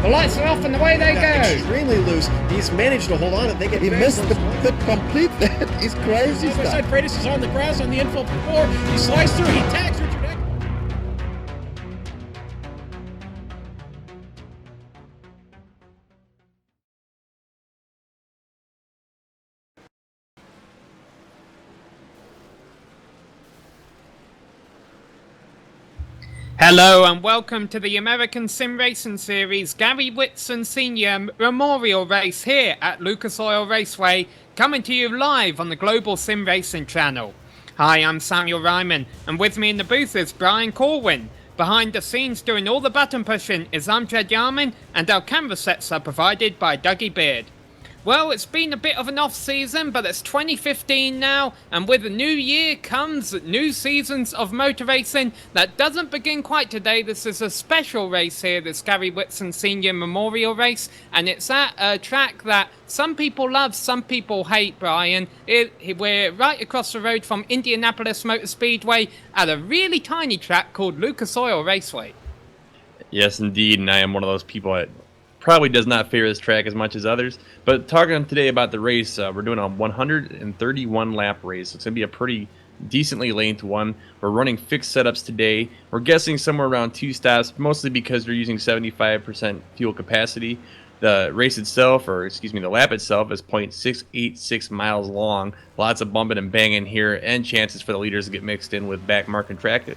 The lights are off and away they go. Extremely loose. He's managed to hold on and they get He fast. missed the complete. That is crazy Side by stuff. side, Freitas is on the grass on the infield before. He slides through, he tags Richard Eck. Hello and welcome to the American Sim Racing Series Gary Whitson Sr. Memorial Race here at Lucas Oil Raceway, coming to you live on the Global Sim Racing channel. Hi, I'm Samuel Ryman, and with me in the booth is Brian Corwin. Behind the scenes doing all the button pushing is Amjad Yamin, and our camera sets are provided by Dougie Beard. Well, it's been a bit of an off-season, but it's 2015 now, and with the new year comes new seasons of motor racing. That doesn't begin quite today. This is a special race here, this Gary Whitson Sr. Memorial Race, and it's at a track that some people love, some people hate, Brian. We're right across the road from Indianapolis Motor Speedway at a really tiny track called Lucas Oil Raceway. Yes, indeed, and I am one of those people that probably does not favor this track as much as others. But talking today about the race, we're doing a 131 lap race. So it's going to be a pretty decently length one. We're running fixed setups today. We're guessing somewhere around 2 stops, mostly because we're using 75% fuel capacity. The race itself, or excuse me, the lap itself is 0.686 miles long. Lots of bumping and banging here, and chances for the leaders to get mixed in with back marking traffic.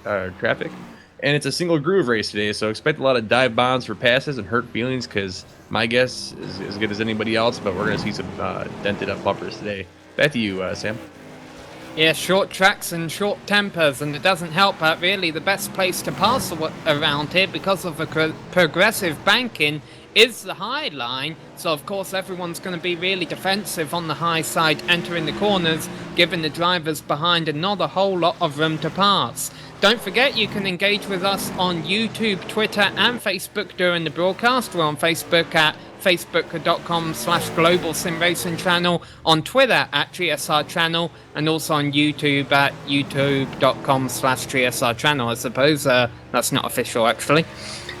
And it's a single groove race today, so expect a lot of dive bombs for passes and hurt feelings, because my guess is as good as anybody else, but we're going to see some dented up bumpers today. Back to you, Sam. Yeah, short tracks and short tempers, and it doesn't help that really the best place to pass around here because of the progressive banking is the high line, so of course everyone's going to be really defensive on the high side entering the corners, giving the drivers behind not a whole lot of room to pass. Don't forget you can engage with us on YouTube, Twitter and Facebook during the broadcast. We're on Facebook at facebook.com/Global Sim Racing Channel, on Twitter at GSR Channel, and also on YouTube at youtube.com/GSR Channel. I suppose that's not official actually.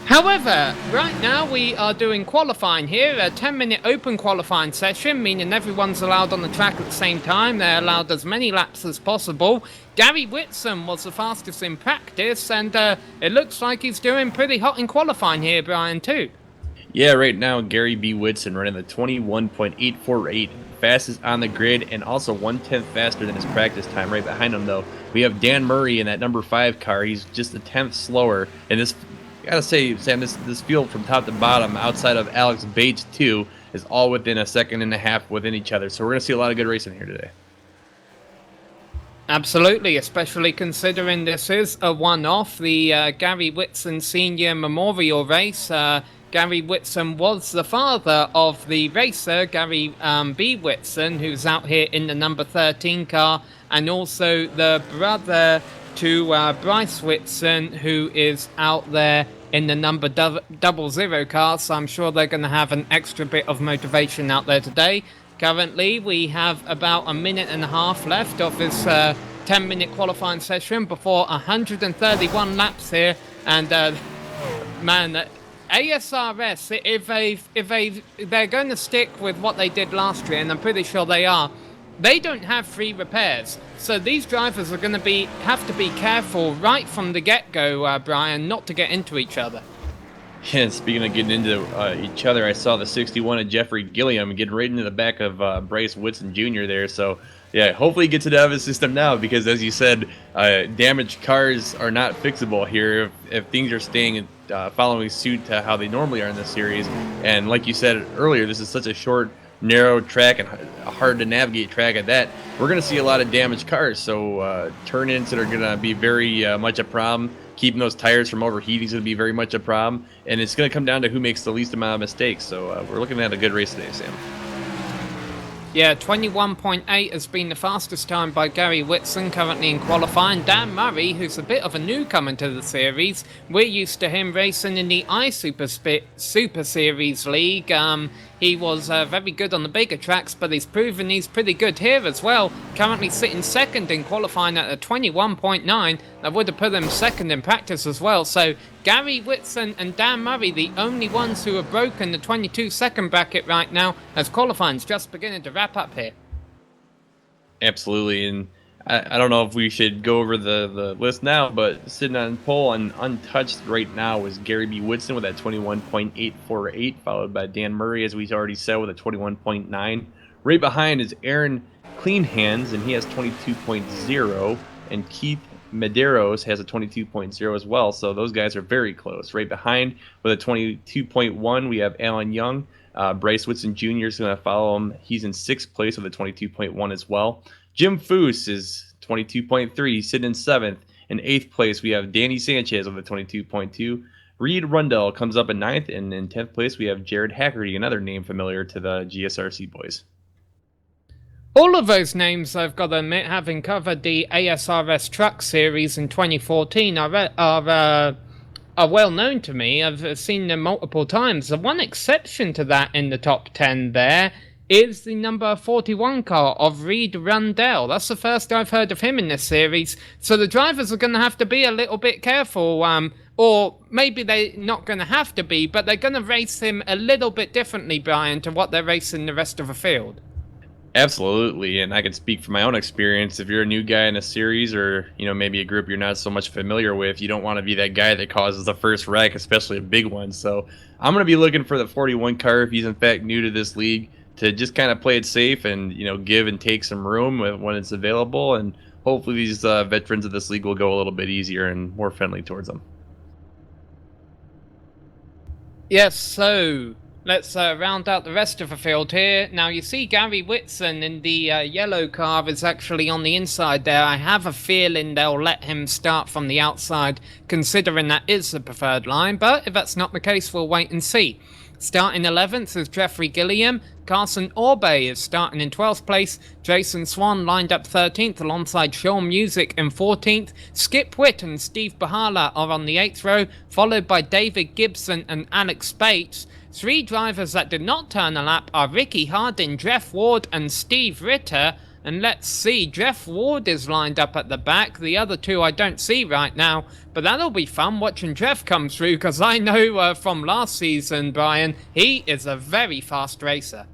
However, right now we are doing qualifying here, a 10-minute open qualifying session, meaning everyone's allowed on the track at the same time. They're allowed as many laps as possible. Gary Whitson was the fastest in practice, and it looks like he's doing pretty hot in qualifying here, Brian, too. Yeah, right now Gary B. Whitson running the 21.848, fastest on the grid, and also 1/10 faster than his practice time. Right behind him, though, we have Dan Murray in that number 5 car. He's just a 10th slower, and this, gotta say, Sam, this field from top to bottom, outside of Alex Bates too, is all within a second and a half within each other. So we're gonna see a lot of good racing here today. Absolutely, especially considering this is a one-off, the Gary Whitson Sr. Memorial Race. Gary Whitson was the father of the racer, Gary B. Whitson, who's out here in the number 13 car, and also the brother to Bryce Whitson, who is out there in the number 00 car, so I'm sure they're going to have an extra bit of motivation out there today. Currently, we have about a minute and a half left of this 10-minute qualifying session before 131 laps here, and man, ASRS, if they're going to stick with what they did last year, and I'm pretty sure they are, they don't have free repairs, so these drivers are going to have to be careful right from the get-go, Brian, not to get into each other. Yeah, speaking of getting into each other, I saw the 61 of Jeffrey Gilliam getting right into the back of Bryce Whitson Jr. there. So, yeah, hopefully he gets it out of his system now, because, as you said, damaged cars are not fixable here if things are staying following suit to how they normally are in this series. And like you said earlier, this is such a short, narrow track and a hard to navigate track at that. We're going to see a lot of damaged cars, so turn-ins that are going to be very much a problem. Keeping those tires from overheating is going to be very much a problem, and it's going to come down to who makes the least amount of mistakes. So we're looking at a good race today, Sam. Yeah, 21.8 has been the fastest time by Gary Whitson, currently in qualifying. Dan Murray, who's a bit of a newcomer to the series, we're used to him racing in the Super Series League. He was very good on the bigger tracks, but he's proven he's pretty good here as well. Currently sitting second in qualifying at a 21.9. That would have put him second in practice as well. So Gary Whitson and Dan Murray, the only ones who have broken the 22-second bracket right now, as qualifying's just beginning to wrap up here. Absolutely, and I don't know if we should go over the list now, but sitting on pole and untouched right now is Gary B. Whitson with that 21.848, followed by Dan Murray, as we already said, with a 21.9. Right behind is Aaron Cleanhands, and he has 22.0, and Keith Medeiros has a 22.0 as well, so those guys are very close. Right behind with a 22.1, we have Alan Young. Bryce Whitson Jr. is going to follow him. He's in 6th place with a 22.1 as well. Jim Foose is 22.3. He's sitting in 7th. In 8th place, we have Danny Sanchez with a 22.2. Reed Rundell comes up in 9th. And in 10th place, we have Jared Hackerty, another name familiar to the GSRC boys. All of those names, I've got to admit, having covered the ASRS Truck Series in 2014, are well known to me. I've seen them multiple times. The one exception to that in the top 10 there is the number 41 car of Reed Rundell. That's the first I've heard of him in this series. So the drivers are going to have to be a little bit careful, or maybe they're not going to have to be, but they're going to race him a little bit differently, Brian, to what they're racing the rest of the field. Absolutely, and I can speak from my own experience. If you're a new guy in a series, or maybe a group you're not so much familiar with, you don't want to be that guy that causes the first wreck, especially a big one. So I'm going to be looking for the 41 car, if he's in fact new to this league, to just kind of play it safe and give and take some room when it's available, and hopefully these veterans of this league will go a little bit easier and more friendly towards them. Yes, so let's round out the rest of the field here. Now, you see Gary Whitson in the yellow car is actually on the inside there. I have a feeling they'll let him start from the outside, considering that is the preferred line. But if that's not the case, we'll wait and see. Starting 11th is Jeffrey Gilliam. Carson Orbay is starting in 12th place. Jason Swan lined up 13th alongside Sean Music in 14th. Skip Witt and Steve Bahala are on the 8th row, followed by David Gibson and Alex Bates. 3 drivers that did not turn a lap are Ricky Hardin, Jeff Ward and Steve Ritter. And let's see, Jeff Ward is lined up at the back. The other 2 I don't see right now. But that'll be fun watching Jeff come through, because I know from last season, Brian, he is a very fast racer.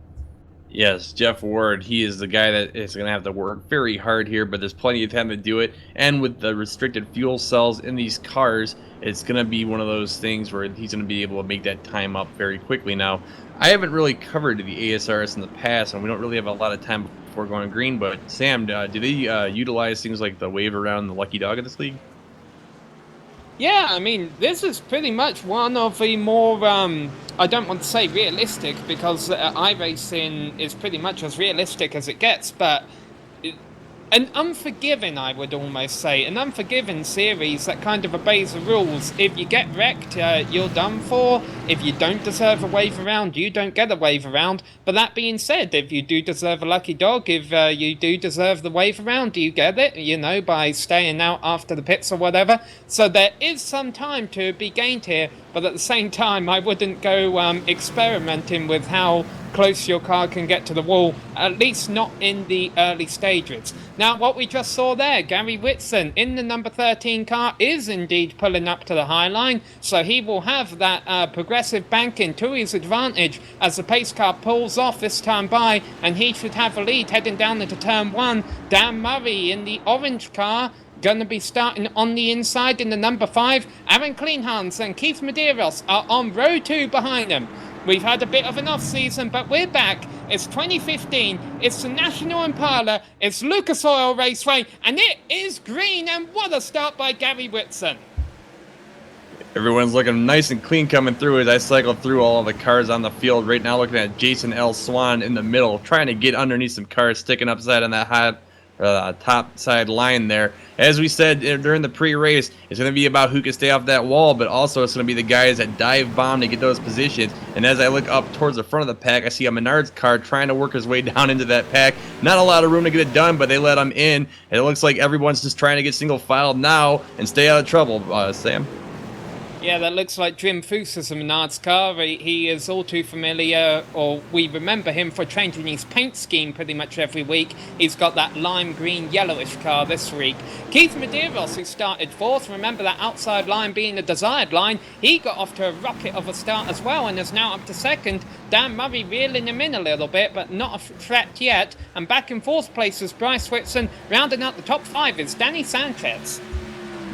Yes, Jeff Ward, he is the guy that is going to have to work very hard here, but there's plenty of time to do it. And with the restricted fuel cells in these cars, it's going to be one of those things where he's going to be able to make that time up very quickly. Now, I haven't really covered the ASRS in the past, and we don't really have a lot of time before going green, but Sam, do they utilize things like the wave around the Lucky Dog in this league? Yeah, I mean, this is pretty much one of the more, I don't want to say realistic, because iRacing is pretty much as realistic as it gets, but an unforgiving, I would almost say, an unforgiving series that kind of obeys the rules. If you get wrecked, you're done for. If you don't deserve a wave around, you don't get a wave around. But that being said, if you do deserve a lucky dog, if you do deserve the wave around, you get it, by staying out after the pits or whatever. So there is some time to be gained here, but at the same time, I wouldn't go experimenting with how close your car can get to the wall, at least not in the early stages. Now, what we just saw there, Gary Whitson in the number 13 car is indeed pulling up to the high line, so he will have that progressive banking to his advantage as the pace car pulls off this time by, and he should have a lead heading down into turn 1. Dan Murray in the orange car going to be starting on the inside in the number 5. Aaron Cleanhands and Keith Medeiros are on row 2 behind him. We've had a bit of an off-season, but we're back. It's 2015, it's the National Impala, it's Lucas Oil Raceway, and it is green, and what a start by Gary Whitson. Everyone's looking nice and clean coming through as I cycle through all of the cars on the field. Right now looking at Jason L. Swan in the middle, trying to get underneath some cars sticking upside on that hot top side line there. As we said during the pre-race, it's going to be about who can stay off that wall, but also it's going to be the guys that dive bomb to get those positions. And as I look up towards the front of the pack, I see a Menards car trying to work his way down into that pack. Not a lot of room to get it done, but they let him in. And it looks like everyone's just trying to get single filed now and stay out of trouble, Sam. Yeah, that looks like Jim Foos' Menard's car. He is all too familiar, or we remember him for changing his paint scheme pretty much every week. He's got that lime green yellowish car this week. Keith Medeiros, who started fourth, remember that outside line being the desired line, he got off to a rocket of a start as well and is now up to second. Dan Murray reeling him in a little bit, but not a threat yet. And back in fourth place is Bryce Whitson. Rounding out the top five is Danny Sanchez.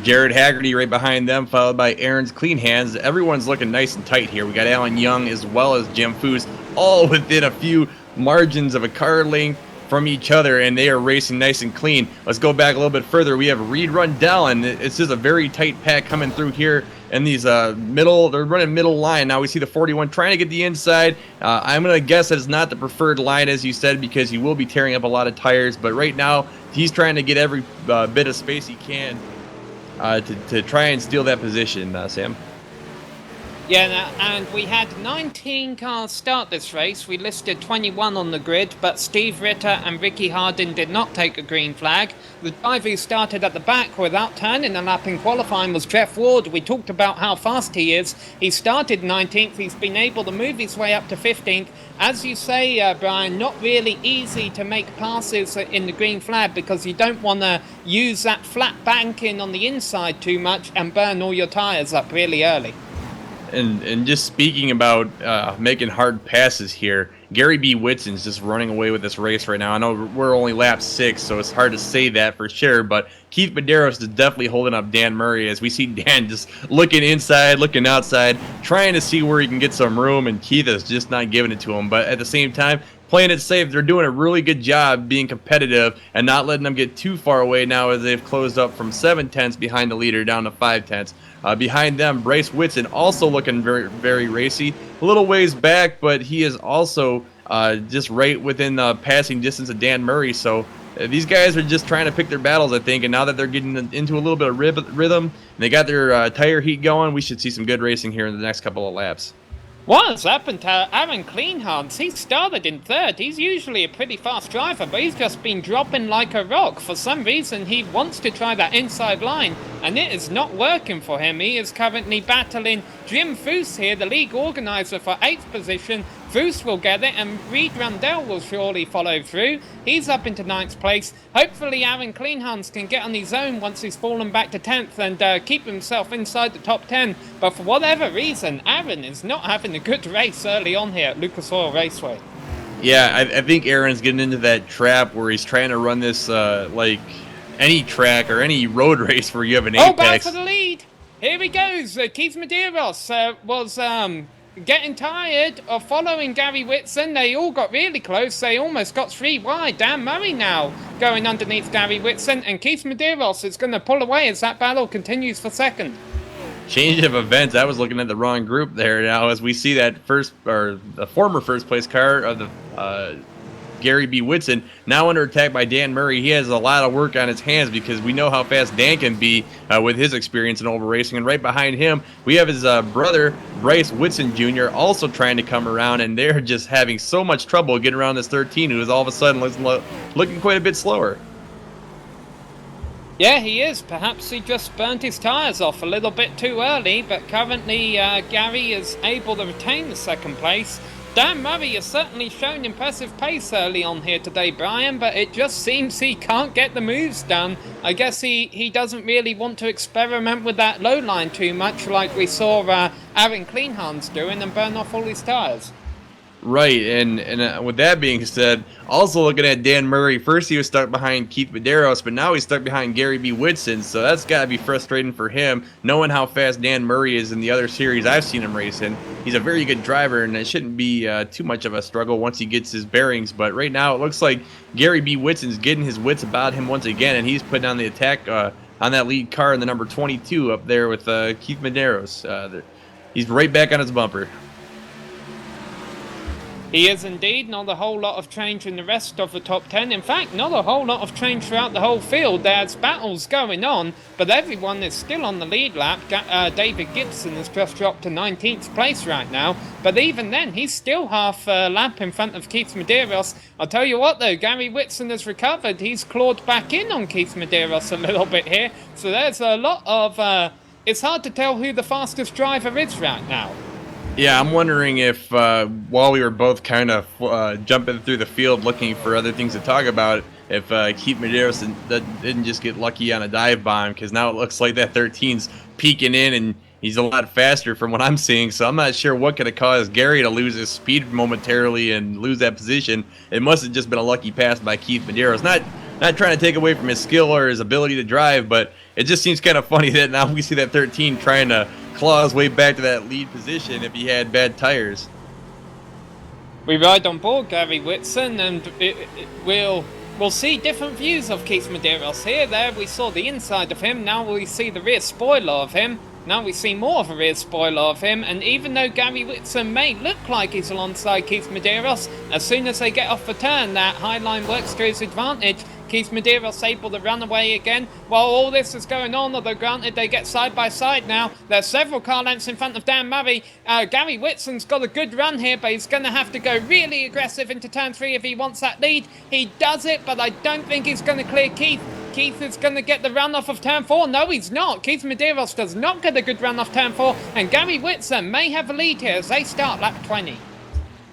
Jared Haggerty right behind them, followed by Aaron's Clean Hands. Everyone's looking nice and tight here. We got Alan Young as well as Jim Foos, all within a few margins of a car length from each other, and they are racing nice and clean. Let's go back a little bit further. We have Reed Rundell, and it's just a very tight pack coming through here. And these they're running middle line. Now we see the 41 trying to get the inside. I'm going to guess that it's not the preferred line, as you said, because he will be tearing up a lot of tires. But right now, he's trying to get every bit of space he can to try and steal that position, Sam. Yeah, and we had 19 cars start this race. We listed 21 on the grid, but Steve Ritter and Ricky Hardin did not take a green flag. The driver who started at the back without turning a lap in qualifying was Jeff Ward. We talked about how fast he is. He started 19th. He's been able to move his way up to 15th. As you say, Brian, not really easy to make passes in the green flag because you don't want to use that flat banking on the inside too much and burn all your tires up really early. And just speaking about making hard passes here, Gary B. Whitson's just running away with this race right now. I know we're only lap 6, so it's hard to say that for sure, but Keith Medeiros is definitely holding up Dan Murray as we see Dan just looking inside, looking outside, trying to see where he can get some room, and Keith is just not giving it to him. But at the same time, playing it safe, they're doing a really good job being competitive and not letting them get too far away now as they've closed up from 7/10 behind the leader down to 5/10. Behind them, Bryce Whitson also looking very, very racy. A little ways back, but he is also just right within passing distance of Dan Murray. So these guys are just trying to pick their battles, I think. And now that they're getting into a little bit of rhythm, and they got their tire heat going, we should see some good racing here in the next couple of laps. What has happened to Aaron Cleanhans? He started in third. He's usually a pretty fast driver, but he's just been dropping like a rock. For some reason, he wants to try that inside line, and it is not working for him. He is currently battling Jim Foos here, the league organizer, for 8th position. Foos will get it, and Reed Rundell will surely follow through. He's up into 9th place. Hopefully Aaron Cleanhans can get on his own once he's fallen back to 10th and keep himself inside the top 10. But for whatever reason, Aaron is not having a good race early on here at Lucas Oil Raceway. Yeah, I think Aaron's getting into that trap where he's trying to run this like any track or any road race where you have an apex. Oh, back for the lead! Here he goes. Keith Medeiros was getting tired of following Gary Whitson. They all got really close. They almost got 3 wide. Dan Murray now going underneath Gary Whitson, and Keith Medeiros is going to pull away as that battle continues for second. Change of events. I was looking at the wrong group there now as we see that the former first place car of the Gary B. Whitson now under attack by Dan Murray. He has a lot of work on his hands because we know how fast Dan can be with his experience in oval racing. And right behind him, we have his brother, Bryce Whitson Jr., also trying to come around, and they're just having so much trouble getting around this 13, who is all of a sudden looking quite a bit slower. Yeah, he is. Perhaps he just burnt his tyres off a little bit too early, but currently Gary is able to retain the second place. Dan Murray has certainly shown impressive pace early on here today, Brian, but it just seems he can't get the moves done. I guess he doesn't really want to experiment with that low line too much like we saw Aaron Cleanhans doing and burn off all his tyres. Right, and with that being said, also looking at Dan Murray, first he was stuck behind Keith Medeiros, but now he's stuck behind Gary B. Whitson, so that's got to be frustrating for him, knowing how fast Dan Murray is in the other series I've seen him race in. He's a very good driver, and it shouldn't be too much of a struggle once he gets his bearings, but right now it looks like Gary B. Whitson's getting his wits about him once again, and he's putting on the attack on that lead car in the number 22 up there with Keith Medeiros. He's right back on his bumper. He is indeed. Not a whole lot of change in the rest of the top 10. In fact, not a whole lot of change throughout the whole field. There's battles going on, but everyone is still on the lead lap. David Gibson has just dropped to 19th place right now, but even then, he's still half a lap in front of Keith Medeiros. I'll tell you what though, Gary Whitson has recovered. He's clawed back in on Keith Medeiros a little bit here, so there's a lot of it's hard to tell who the fastest driver is right now. Yeah, I'm wondering if while we were both kind of jumping through the field looking for other things to talk about, if Keith Medeiros didn't just get lucky on a dive bomb, because now it looks like that 13's peeking in and he's a lot faster from what I'm seeing. So I'm not sure what could have caused Gary to lose his speed momentarily and lose that position. It must have just been a lucky pass by Keith Medeiros. Not trying to take away from his skill or his ability to drive, but it just seems kind of funny that now we see that 13 trying to claw his way back to that lead position if he had bad tires. We ride on board Gary Whitson, and we'll see different views of Keith Medeiros here. There we saw the inside of him, now we see the rear spoiler of him. Now we see more of a rear spoiler of him, and even though Gary Whitson may look like he's alongside Keith Medeiros, as soon as they get off the turn, that high line works to his advantage. Keith Medeiros able to run away again. While all this is going on, although granted they get side by side now, there's several car lengths in front of Dan Murray. Gary Whitson's got a good run here, but he's going to have to go really aggressive into turn 3 if he wants that lead. He does it, but I don't think he's going to clear Keith. Keith is going to get the run off of turn 4. No, he's not. Keith Medeiros does not get a good run off turn 4, and Gary Whitson may have a lead here as they start lap 20.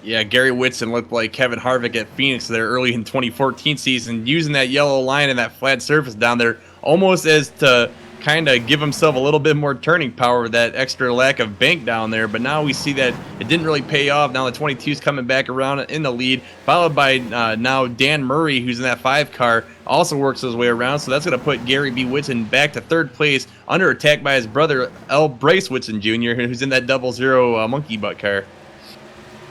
Yeah, Gary Whitson looked like Kevin Harvick at Phoenix there early in 2014 season, using that yellow line and that flat surface down there almost as to kind of give himself a little bit more turning power with that extra lack of bank down there. But now we see that it didn't really pay off. Now the 22's coming back around in the lead, followed by now Dan Murray, who's in that 5 car, also works his way around. So that's going to put Gary B. Whitson back to 3rd place, under attack by his brother L. Bryce Whitson Jr., who's in that 00 monkey butt car.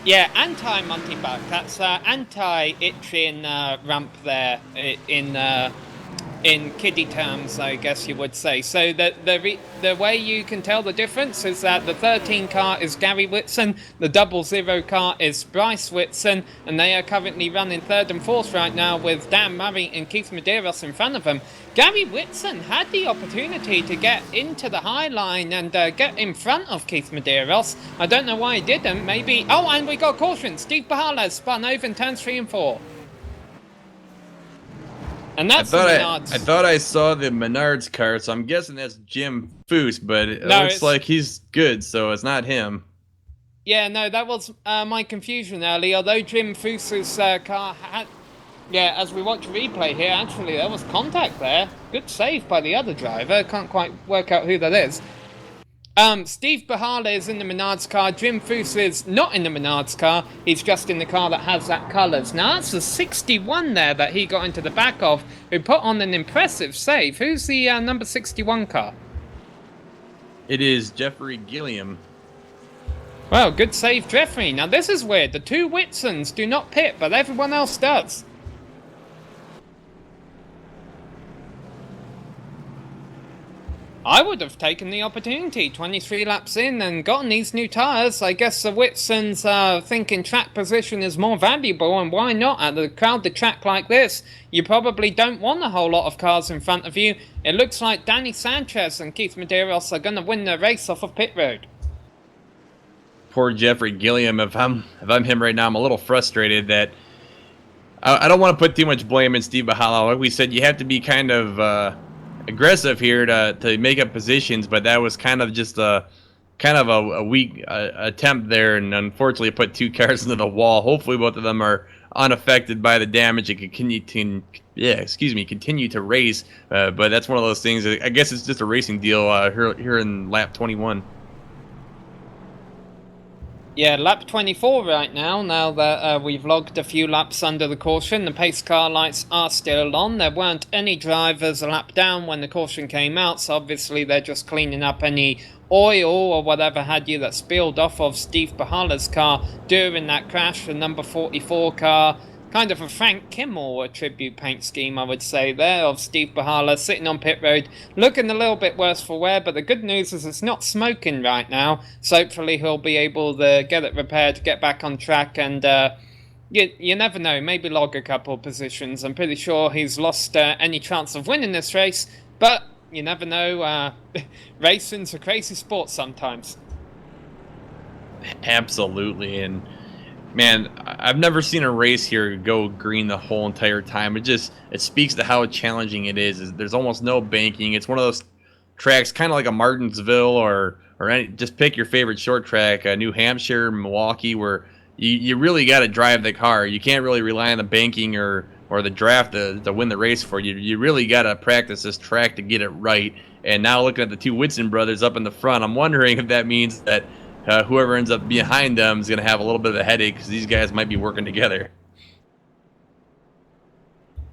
Yeah, anti-monkey butt. That's anti-itching ramp there in kiddie terms, I guess you would say. So the way you can tell the difference is that the 13 car is Gary Whitson, the 00 car is Bryce Whitson, and they are currently running 3rd and 4th right now with Dan Murray and Keith Medeiros in front of them. Gary Whitson had the opportunity to get into the high line and get in front of Keith Medeiros. I don't know why he didn't. Maybe... Oh, and we got caution. Steve Bajala spun over in turns 3 and 4. And that's I thought I saw the Menards car, so I'm guessing that's Jim Foose, but it looks like he's good, so it's not him. Yeah, no, that was my confusion earlier. Although Jim Foose's car had... Yeah, as we watch replay here, actually, there was contact there. Good save by the other driver. Can't quite work out who that is. Steve Bajala is in the Menards car. Jim Foose is not in the Menards car. He's just in the car that has that colours. Now, that's the 61 there that he got into the back of, who put on an impressive save. Who's the number 61 car? It is Jeffrey Gilliam. Well, good save, Jeffrey. Now, this is weird. The 2 Whitsons do not pit, but everyone else does. I would have taken the opportunity 23 laps in and gotten these new tyres. I guess the Whitsons thinking track position is more valuable, and why not at a crowded track like this? You probably don't want a whole lot of cars in front of you. It looks like Danny Sanchez and Keith Medeiros are going to win the race off of pit road. Poor Jeffrey Gilliam. If I'm him right now, I'm a little frustrated that I don't want to put too much blame in Steve Bajala. Like we said, you have to be kind of aggressive here to make up positions, but that was kind of just a weak attempt there, and unfortunately put 2 cars into the wall. Hopefully both of them are unaffected by the damage and continue to race, but that's one of those things. I guess it's just a racing deal here in lap 21. Yeah, lap 24 right now that we've logged a few laps under the caution. The pace car lights are still on. There weren't any drivers a lap down when the caution came out, so obviously they're just cleaning up any oil or whatever had you that spilled off of Steve Bajala's car during that crash. The number 44 car, kind of a Frank Kimmel tribute paint scheme, I would say, there, of Steve Bajala sitting on pit road, looking a little bit worse for wear, but the good news is it's not smoking right now, so hopefully he'll be able to get it repaired, get back on track, and you never know, maybe log a couple positions. I'm pretty sure he's lost any chance of winning this race, but you never know. Racing's a crazy sport sometimes. Absolutely, and man, I've never seen a race here go green the whole entire time. It speaks to how challenging it is. There's almost no banking. It's one of those tracks kind of like a Martinsville or any, just pick your favorite short track, New Hampshire, Milwaukee, where you really got to drive the car. You can't really rely on the banking or the draft to win the race for you. You really got to practice this track to get it right. And now looking at the two Whitson brothers up in the front, I'm wondering if that means that whoever ends up behind them is going to have a little bit of a headache because these guys might be working together.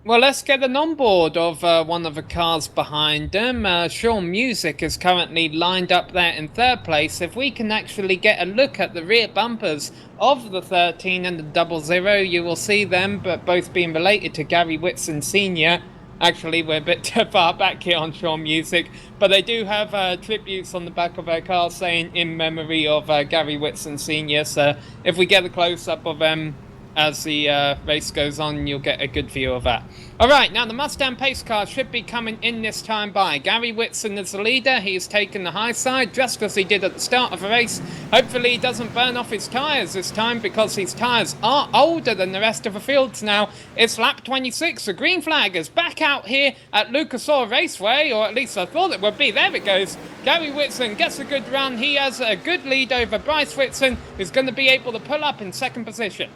Well, let's get an onboard of one of the cars behind them. Sean Music is currently lined up there in third place. If we can actually get a look at the rear bumpers of the 13 and the 00, you will see them, but both being related to Gary Whitson Sr. Actually, we're a bit too far back here on Sean Music, but they do have tributes on the back of their car saying in memory of Gary Whitson Sr. So if we get a close-up of them as the race goes on, you'll get a good view of that. Alright, now the Mustang pace car should be coming in this time by. Gary Whitson is the leader. He's taken the high side, just as he did at the start of the race. Hopefully he doesn't burn off his tyres this time, because his tyres are older than the rest of the fields now. It's lap 26. The green flag is back out here at Lucas Oil Raceway, or at least I thought it would be. There it goes. Gary Whitson gets a good run. He has a good lead over Bryce Whitson, who's going to be able to pull up in second position.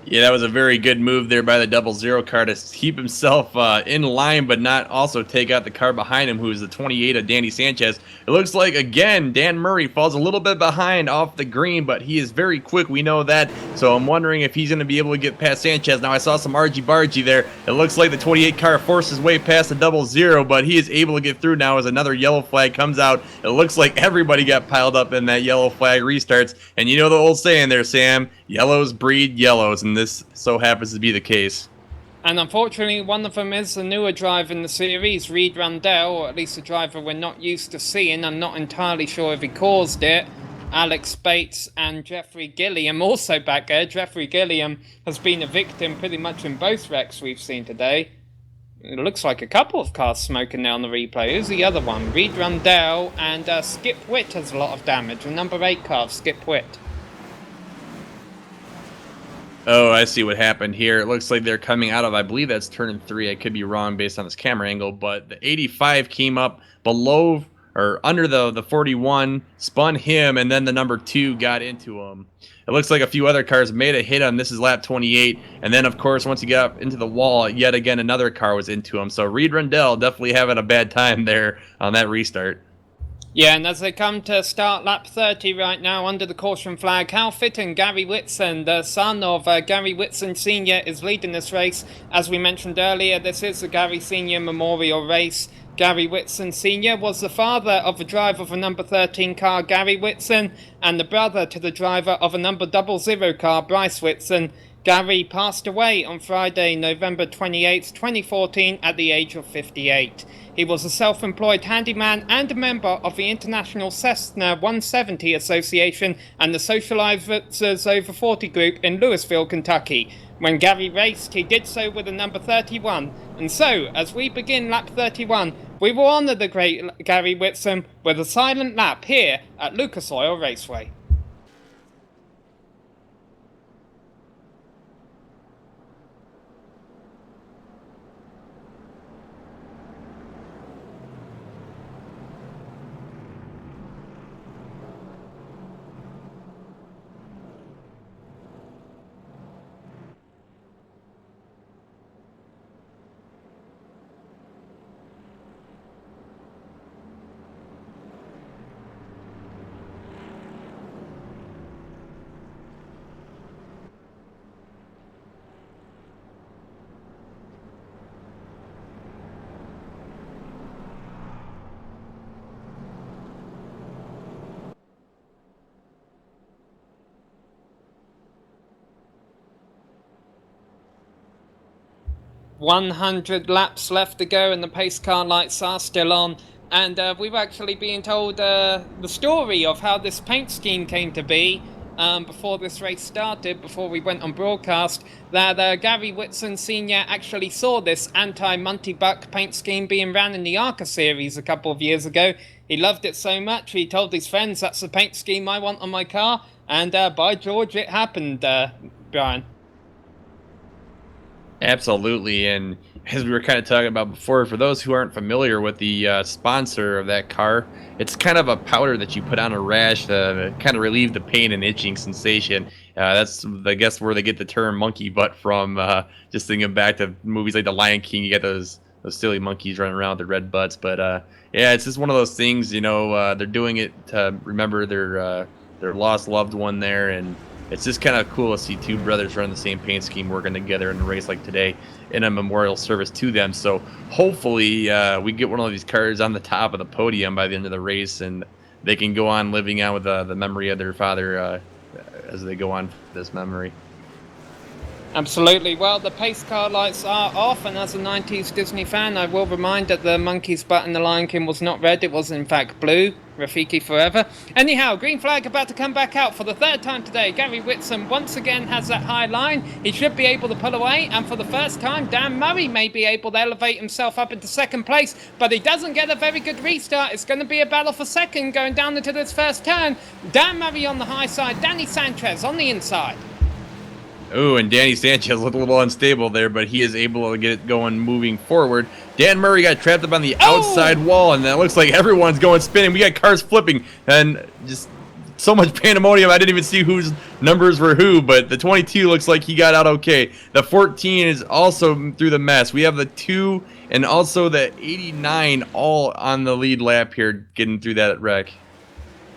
Yeah, that was a very good move there by the 00 car to keep himself in line, but not also take out the car behind him, who is the 28 of Danny Sanchez. It looks like, again, Dan Murray falls a little bit behind off the green, but he is very quick. We know that, so I'm wondering if he's going to be able to get past Sanchez. Now, I saw some argy-bargy there. It looks like the 28 car forced his way past the 00, but he is able to get through now as another yellow flag comes out. It looks like everybody got piled up in that yellow flag restarts, and you know the old saying there, Sam, yellows breed yellows, and this so happens to be the case. And unfortunately, one of them is the newer driver in the series, Reed Rundell, or at least a driver we're not used to seeing. I'm not entirely sure if he caused it. Alex Bates and Jeffrey Gilliam also back there. Jeffrey Gilliam has been a victim pretty much in both wrecks we've seen today. It looks like a couple of cars smoking there on the replay. Who's the other one? Reed Rundell, and Skip Witt has a lot of damage. The number 8 car, Skip Witt. Oh, I see what happened here. It looks like they're coming out of, I believe that's turn 3. I could be wrong based on this camera angle, but the 85 came up below or under the 41, spun him, and then the number 2 got into him. It looks like a few other cars made a hit on this is lap 28, and then, of course, once he got up into the wall, yet again another car was into him. So Reed Rundell definitely having a bad time there on that restart. Yeah, and as they come to start lap 30 right now under the caution flag, how fitting Gary Whitson, the son of Gary Whitson Sr., is leading this race. As we mentioned earlier, this is the Gary Sr. Memorial Race. Gary Whitson Sr. was the father of the driver of a number 13 car, Gary Whitson, and the brother to the driver of a number 00 car, Bryce Whitson. Gary passed away on Friday, November 28, 2014, at the age of 58. He was a self-employed handyman and a member of the International Cessna 170 Association and the Socializers Over 40 group in Louisville, Kentucky. When Gary raced, he did so with the number 31. And so, as we begin lap 31, we will honour the great Gary Whitson with a silent lap here at Lucas Oil Raceway. "100 laps left to go and the pace car lights are still on." And we've actually been told the story of how this paint scheme came to be before this race started, before we went on broadcast, that Gary Whitson Sr. actually saw this anti-Monty Buck paint scheme being ran in the ARCA series a couple of years ago. He loved it so much, he told his friends, "That's the paint scheme I want on my car." And by George, it happened, Brian. Absolutely, and as we were kind of talking about before, for those who aren't familiar with the sponsor of that car, it's kind of a powder that you put on a rash to kind of relieve the pain and itching sensation. That's, I guess, where they get the term monkey butt from. Just thinking back to movies like The Lion King, you get those silly monkeys running around with their red butts. But yeah, it's just one of those things. They're doing it to remember their lost loved one there, and it's just kind of cool to see two brothers running the same paint scheme working together in a race like today in a memorial service to them. So hopefully we get one of these cars on the top of the podium by the end of the race, and they can go on living on with the memory of their father as they go on this memory. Absolutely. Well, the pace car lights are off, and as a 90s Disney fan, I will remind that the monkey's butt in The Lion King was not red, it was in fact blue. Rafiki forever. Anyhow, green flag about to come back out for the third time today. Gary Whitson once again has that high line. He should be able to pull away, and for the first time, Dan Murray may be able to elevate himself up into second place, but he doesn't get a very good restart. It's going to be a battle for second going down into this first turn. Dan Murray on the high side, Danny Sanchez on the inside. Oh, and Danny Sanchez looked a little unstable there, but he is able to get it going moving forward. Dan Murray got trapped up on the outside wall, and that looks like everyone's going spinning. We got cars flipping, and just so much pandemonium. I didn't even see whose numbers were who, but the 22 looks like he got out okay. The 14 is also through the mess. We have the 2 and also the 89 all on the lead lap here, getting through that wreck.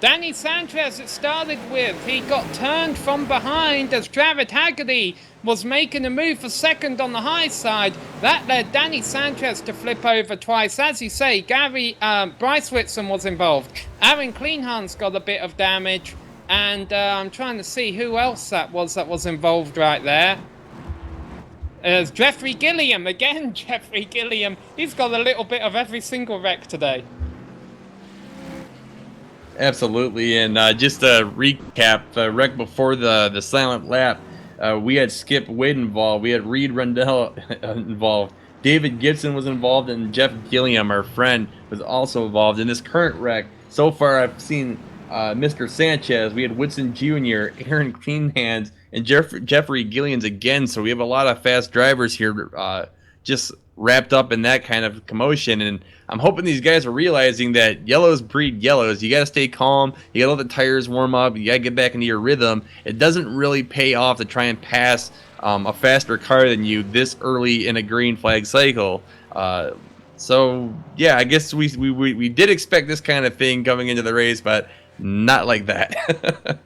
Danny Sanchez, it started with. He got turned from behind as Jared Haggerty was making a move for second on the high side. That led Danny Sanchez to flip over twice. As you say, Bryce Whitson was involved. Aaron Kleinhan's got a bit of damage. And I'm trying to see who else that was involved right there. There's Jeffrey Gilliam. Again, Jeffrey Gilliam. He's got a little bit of every single wreck today. Absolutely, and just to recap, the wreck before the silent lap, we had Skip Wade involved, we had Reed Rundell involved, David Gibson was involved, and Jeff Gilliam, our friend, was also involved in this current wreck. So far, I've seen Mr. Sanchez, we had Whitson Jr., Aaron Cleanhands, and Jeffrey Gilliams again, so we have a lot of fast drivers here just wrapped up in that kind of commotion, and I'm hoping these guys are realizing that yellows breed yellows. You got to stay calm, you got to let the tires warm up, you got to get back into your rhythm. It doesn't really pay off to try and pass a faster car than you this early in a green flag cycle. So yeah, I guess we did expect this kind of thing coming into the race, but not like that.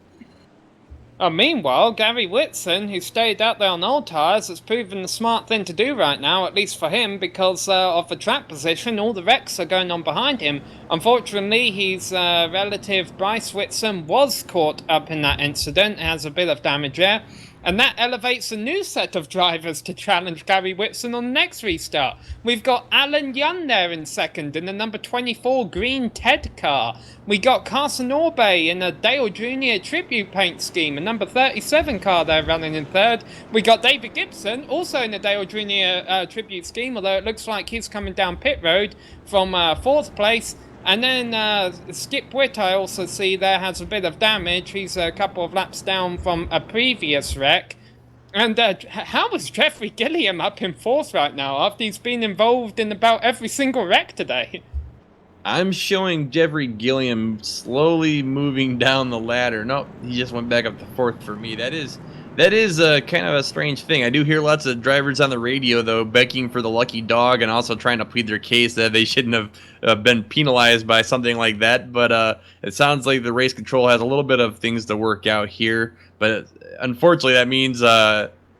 Meanwhile, Gary Whitson, who stayed out there on old tyres, has proven the smart thing to do right now, at least for him, because of the track position. All the wrecks are going on behind him. Unfortunately, his relative Bryce Whitson was caught up in that incident, has a bit of damage there. And that elevates a new set of drivers to challenge Gary Whitson on the next restart. We've got Alan Young there in second in the number 24 green TED car. We got Carson Orbay in a Dale Jr. tribute paint scheme, a number 37 car there running in third. We got David Gibson, also in the Dale Jr. tribute scheme, although it looks like he's coming down pit road from fourth place. And then Skip Witt, I also see there, has a bit of damage. He's a couple of laps down from a previous wreck. And how is Jeffrey Gilliam up in fourth right now after he's been involved in about every single wreck today? I'm showing Jeffrey Gilliam slowly moving down the ladder. Nope, he just went back up to fourth for me. That is kind of a strange thing. I do hear lots of drivers on the radio, though, begging for the lucky dog and also trying to plead their case that they shouldn't have been penalized by something like that. But it sounds like the race control has a little bit of things to work out here. But unfortunately, that means,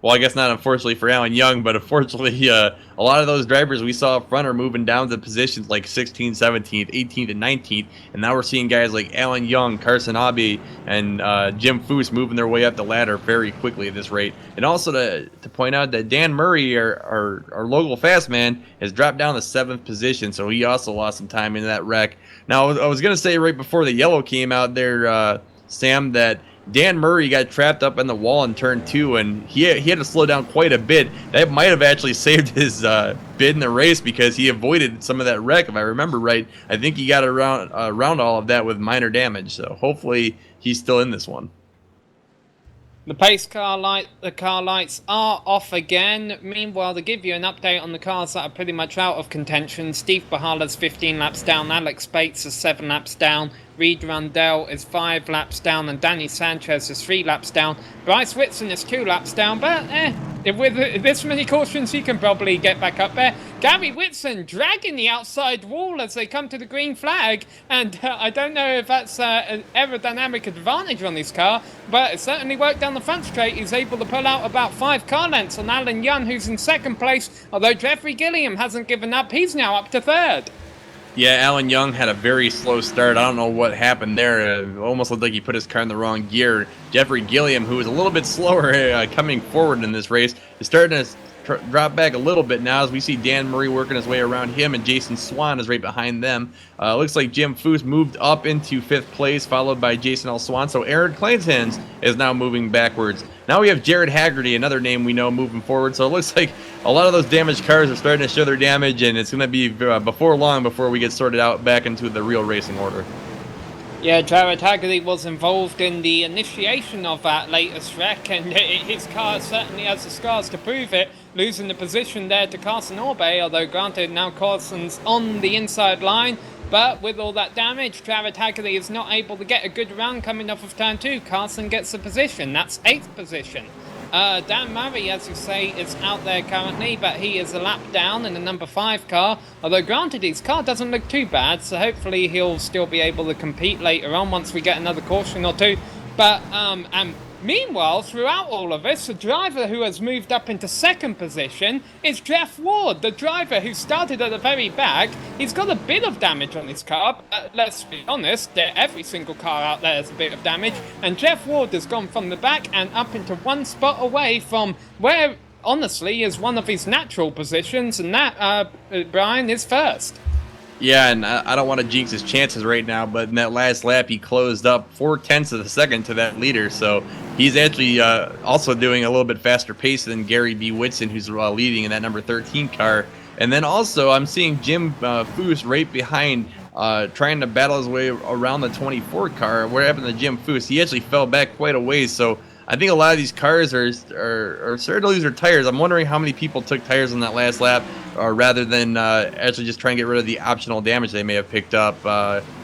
well, I guess not unfortunately for Alan Young, but unfortunately, a lot of those drivers we saw up front are moving down to positions like 16th, 17th, 18th, and 19th. And now we're seeing guys like Alan Young, Carson Abbey, and Jim Foose moving their way up the ladder very quickly at this rate. And also to point out that Dan Murray, our local fast man, has dropped down to 7th position, so he also lost some time in that wreck. Now, I was going to say right before the yellow came out there, Sam, that Dan Murray got trapped up in the wall in turn 2, and he had to slow down quite a bit. That might have actually saved his bid in the race because he avoided some of that wreck, if I remember right. I think he got around all of that with minor damage, so hopefully he's still in this one. The pace car lights are off again. Meanwhile, to give you an update on the cars that are pretty much out of contention, Steve Bahala's 15 laps down, Alex Bates is 7 laps down, Reed Rundell is 5 laps down, and Danny Sanchez is 3 laps down. Bryce Whitson is 2 laps down, but with this many cautions, he can probably get back up there. Gary Whitson dragging the outside wall as they come to the green flag, and I don't know if that's an aerodynamic advantage on this car, but it certainly worked down the front straight. He's able to pull out about 5 car lengths on Alan Young, who's in 2nd place, although Jeffrey Gilliam hasn't given up. He's now up to 3rd. Yeah, Alan Young had a very slow start. I don't know what happened there. It almost looked like he put his car in the wrong gear. Jeffrey Gilliam, who was a little bit slower coming forward in this race, is starting to drop back a little bit now as we see Dan Murray working his way around him, and Jason Swan is right behind them. Looks like Jim Foose moved up into 5th place, followed by Jason L. Swan. So Aaron Kleinshans is now moving backwards. Now we have Jared Haggerty, another name we know, moving forward. So it looks like a lot of those damaged cars are starting to show their damage, and it's going to be before long before we get sorted out back into the real racing order. Yeah, Jared Haggerty was involved in the initiation of that latest wreck, and his car certainly has the scars to prove it, losing the position there to Carson Orbey, although granted now Carson's on the inside line. But with all that damage, Jared Haggerty is not able to get a good run coming off of turn 2. Carson gets the position. That's 8th position. Dan Murray, as you say, is out there currently, but he is a lap down in the number 5 car. Although granted, his car doesn't look too bad, so hopefully he'll still be able to compete later on once we get another caution or two. But and meanwhile, throughout all of this, the driver who has moved up into 2nd position is Jeff Ward, the driver who started at the very back. He's got a bit of damage on his car, but let's be honest, every single car out there has a bit of damage, and Jeff Ward has gone from the back and up into 1 spot away from where, honestly, is one of his natural positions, and that, Brian, is 1st. Yeah, and I don't want to jinx his chances right now, but in that last lap, he closed up 0.4 of a second to that leader. So he's actually also doing a little bit faster pace than Gary B. Whitson, who's leading in that number 13 car. And then also, I'm seeing Jim Foose right behind, trying to battle his way around the 24 car. What happened to Jim Foose? He actually fell back quite a ways. So I think a lot of these cars are starting to lose their tires. I'm wondering how many people took tires on that last lap, rather than actually just trying to get rid of the optional damage they may have picked up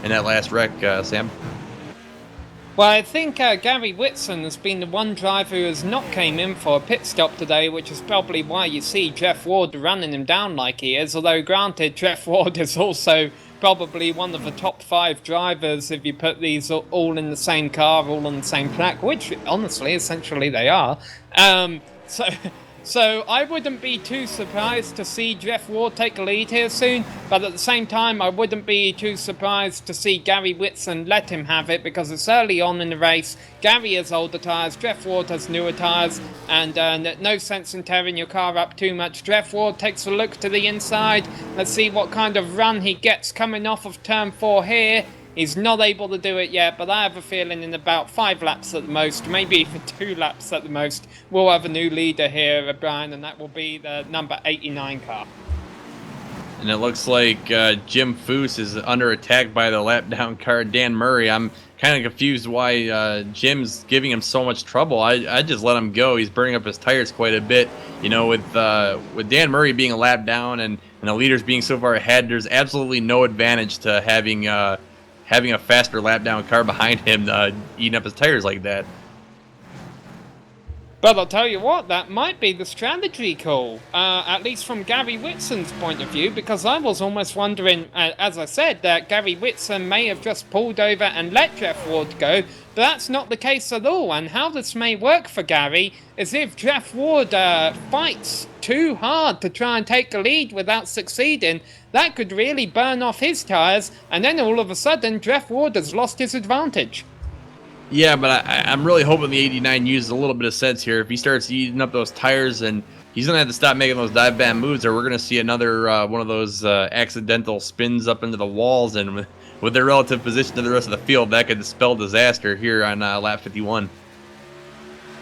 in that last wreck, Sam. Well, I think Gary Whitson has been the one driver who has not came in for a pit stop today, which is probably why you see Jeff Ward running him down like he is. Although, granted, Jeff Ward is also probably one of the top 5 drivers if you put these all in the same car, all on the same track, which, honestly, essentially they are. So I wouldn't be too surprised to see Jeff Ward take a lead here soon, but at the same time, I wouldn't be too surprised to see Gary Whitson let him have it, because it's early on in the race. Gary has older tyres, Jeff Ward has newer tyres, and no sense in tearing your car up too much. Jeff Ward takes a look to the inside. Let's see what kind of run he gets coming off of turn 4 here. He's not able to do it yet, but I have a feeling in about 5 laps at the most, maybe even 2 laps at the most, we'll have a new leader here, Brian, and that will be the number 89 car. And it looks like Jim Foose is under attack by the lap down car, Dan Murray. I'm kind of confused why Jim's giving him so much trouble. I just let him go. He's burning up his tires quite a bit. You know, with Dan Murray being a lap down and the leaders being so far ahead, there's absolutely no advantage to having a faster lap down car behind him eating up his tires like that. But I'll tell you what, that might be the strategy call, at least from Gary Whitson's point of view, because I was almost wondering, as I said, that Gary Whitson may have just pulled over and let Jeff Ward go, but that's not the case at all. And how this may work for Gary is if Jeff Ward fights too hard to try and take the lead without succeeding, that could really burn off his tyres, and then all of a sudden Jeff Ward has lost his advantage. Yeah, but I'm really hoping the 89 uses a little bit of sense here. If he starts eating up those tires, and he's going to have to stop making those dive bomb moves, or we're going to see another one of those accidental spins up into the walls, and with their relative position to the rest of the field, that could spell disaster here on lap 51.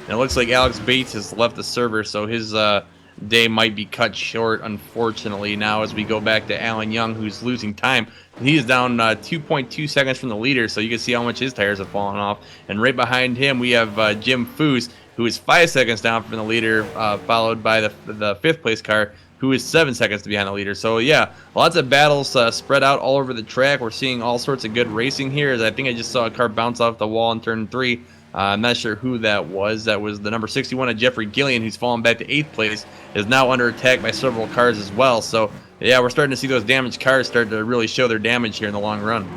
And it looks like Alex Bates has left the server, so his day might be cut short, unfortunately, now as we go back to Alan Young, who's losing time. He's down 2.2 seconds from the leader, so you can see how much his tires have fallen off. And right behind him, we have Jim Foose. who is 5 seconds down from the leader, followed by the 5th place car, who is 7 seconds behind the leader. So yeah, lots of battles spread out all over the track. We're seeing all sorts of good racing here. As I think I just saw a car bounce off the wall in turn 3. I'm not sure who that was. That was the number 61 of Jeffrey Gillian, who's fallen back to 8th place, is now under attack by several cars as well. So yeah, we're starting to see those damaged cars start to really show their damage here in the long run.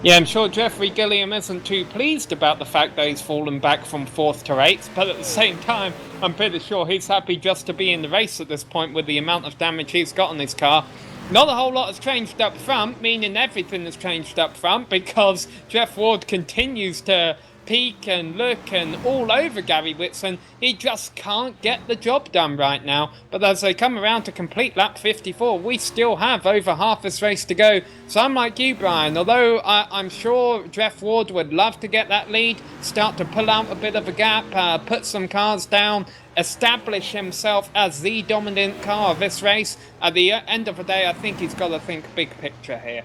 Yeah, I'm sure Jeffrey Gilliam isn't too pleased about the fact that he's fallen back from 4th to 8th, but at the same time, I'm pretty sure he's happy just to be in the race at this point with the amount of damage he's got on his car. Not a whole lot has changed up front, meaning everything has changed up front, because Jeff Ward continues to peek and look and all over Gary Whitson. He just can't get the job done right now. But as they come around to complete lap 54, we still have over half this race to go. So I'm like you, Brian, although I'm sure Jeff Ward would love to get that lead, start to pull out a bit of a gap, put some cars down, establish himself as the dominant car of this race. At the end of the day, I think he's got to think big picture here.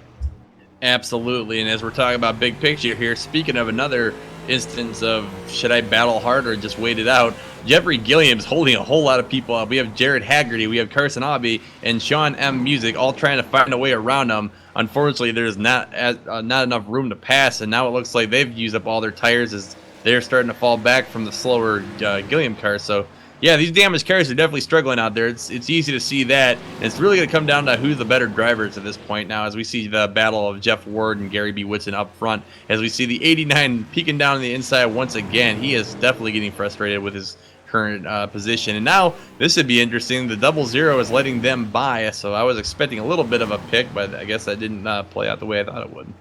Absolutely, and as we're talking about big picture here, speaking of another instance of should I battle hard or just wait it out, Jeffrey Gilliam's holding a whole lot of people up. We have Jared Haggerty, we have Carson Aubie, and Sean M. Music all trying to find a way around him. Unfortunately, there's not enough room to pass, and now it looks like they've used up all their tires as they're starting to fall back from the slower Gilliam car. So yeah, these damaged cars are definitely struggling out there. It's easy to see that. And it's really going to come down to who's the better drivers at this point now, as we see the battle of Jeff Ward and Gary B. Whitson up front. As we see the 89 peeking down on the inside once again. He is definitely getting frustrated with his current position. And now this would be interesting. The 00 is letting them by, so I was expecting a little bit of a pick, but I guess that didn't play out the way I thought it would.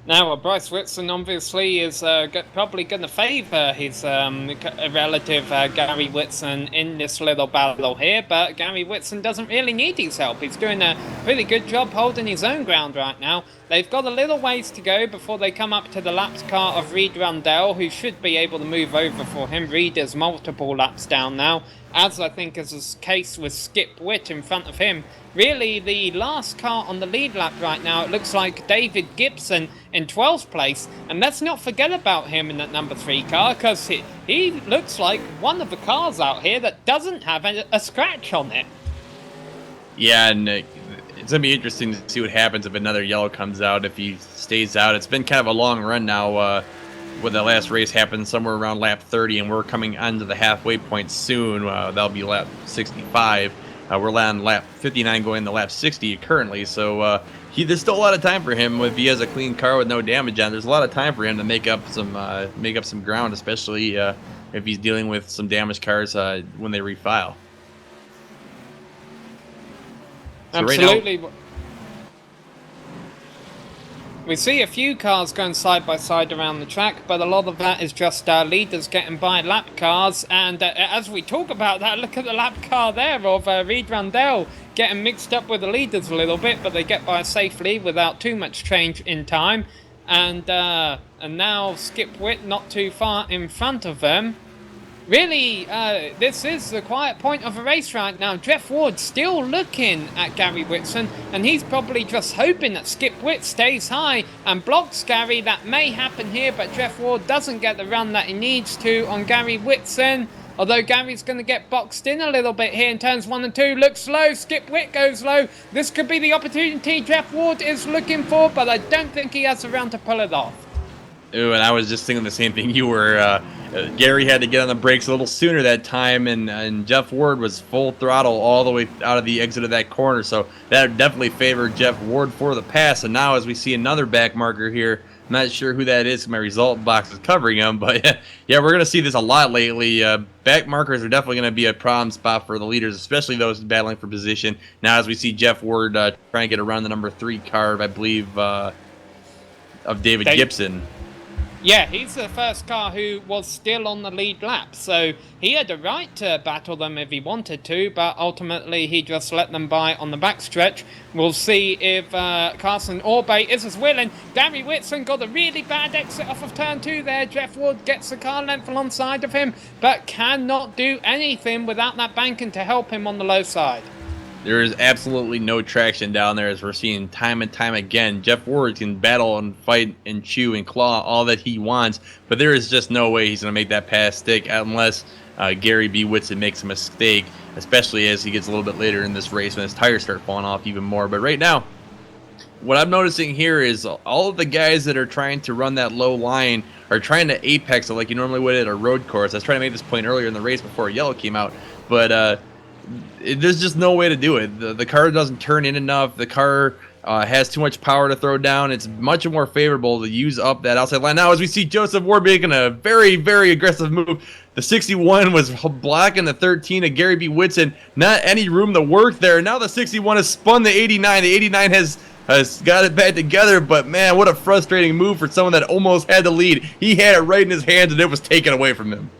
Now, Bryce Whitson obviously is probably going to favour his relative Gary Whitson in this little battle here, but Gary Whitson doesn't really need his help. He's doing a really good job holding his own ground right now. They've got a little ways to go before they come up to the laps car of Reed Rundell, who should be able to move over for him. Reed is multiple laps down now, as I think is the case with Skip Witt in front of him. Really, the last car on the lead lap right now, it looks like David Gibson in 12th place. And let's not forget about him in that number 3 car, because he looks like one of the cars out here that doesn't have a scratch on it. Yeah, and it's going to be interesting to see what happens if another yellow comes out, if he stays out. It's been kind of a long run now. When the last race happened somewhere around lap 30, and we're coming onto the halfway point soon. That'll be lap 65. We're on lap 59 going to lap 60 currently, so there's still a lot of time for him. If he has a clean car with no damage on, there's a lot of time for him to make up some ground, especially if he's dealing with some damaged cars when they refile. So Absolutely. Right now, we see a few cars going side by side around the track, but a lot of that is just leaders getting by lap cars. And as we talk about that, look at the lap car there of Reed Rundell getting mixed up with the leaders a little bit, but they get by safely without too much change in time. And now Skip Witt not too far in front of them. Really, this is the quiet point of the race right now. Jeff Ward still looking at Gary Whitson, and he's probably just hoping that Skip Witt stays high and blocks Gary. That may happen here, but Jeff Ward doesn't get the run that he needs to on Gary Whitson. Although Gary's going to get boxed in a little bit here in turns 1 and 2. Looks low, Skip Witt goes low. This could be the opportunity Jeff Ward is looking for, but I don't think he has the run to pull it off. Ooh, and I was just thinking the same thing you were. Gary had to get on the brakes a little sooner that time, and Jeff Ward was full throttle all the way out of the exit of that corner, so that definitely favored Jeff Ward for the pass. And now as we see another back marker here, I'm not sure who that is. My result box is covering him, but yeah, we're going to see this a lot lately. Back markers are definitely going to be a problem spot for the leaders, especially those battling for position. Now as we see Jeff Ward trying to get around the number 3 car, I believe, of David Gibson. Yeah, he's the first car who was still on the lead lap, so he had a right to battle them if he wanted to, but ultimately he just let them by on the backstretch. We'll see if Carson Orbay is as willing. Gary Whitson got a really bad exit off of turn 2 there. Jeff Ward gets the car length alongside of him, but cannot do anything without that banking to help him on the low side. There is absolutely no traction down there, as we're seeing time and time again. Jeff Ward can battle and fight and chew and claw all that he wants, but there is just no way he's going to make that pass stick unless Gary B. Whitson makes a mistake, especially as he gets a little bit later in this race when his tires start falling off even more. But right now, what I'm noticing here is all of the guys that are trying to run that low line are trying to apex it like you normally would at a road course. I was trying to make this point earlier in the race before yellow came out, but there's just no way to do it. The car doesn't turn in enough. The car has too much power to throw down. It's much more favorable to use up that outside line. Now, as we see Joseph Ward making a very, very aggressive move, the 61 was blocking the 13 of Gary B. Whitson. Not any room to work there. Now the 61 has spun the 89. The 89 has got it back together, but man, what a frustrating move for someone that almost had the lead. He had it right in his hands, and it was taken away from him.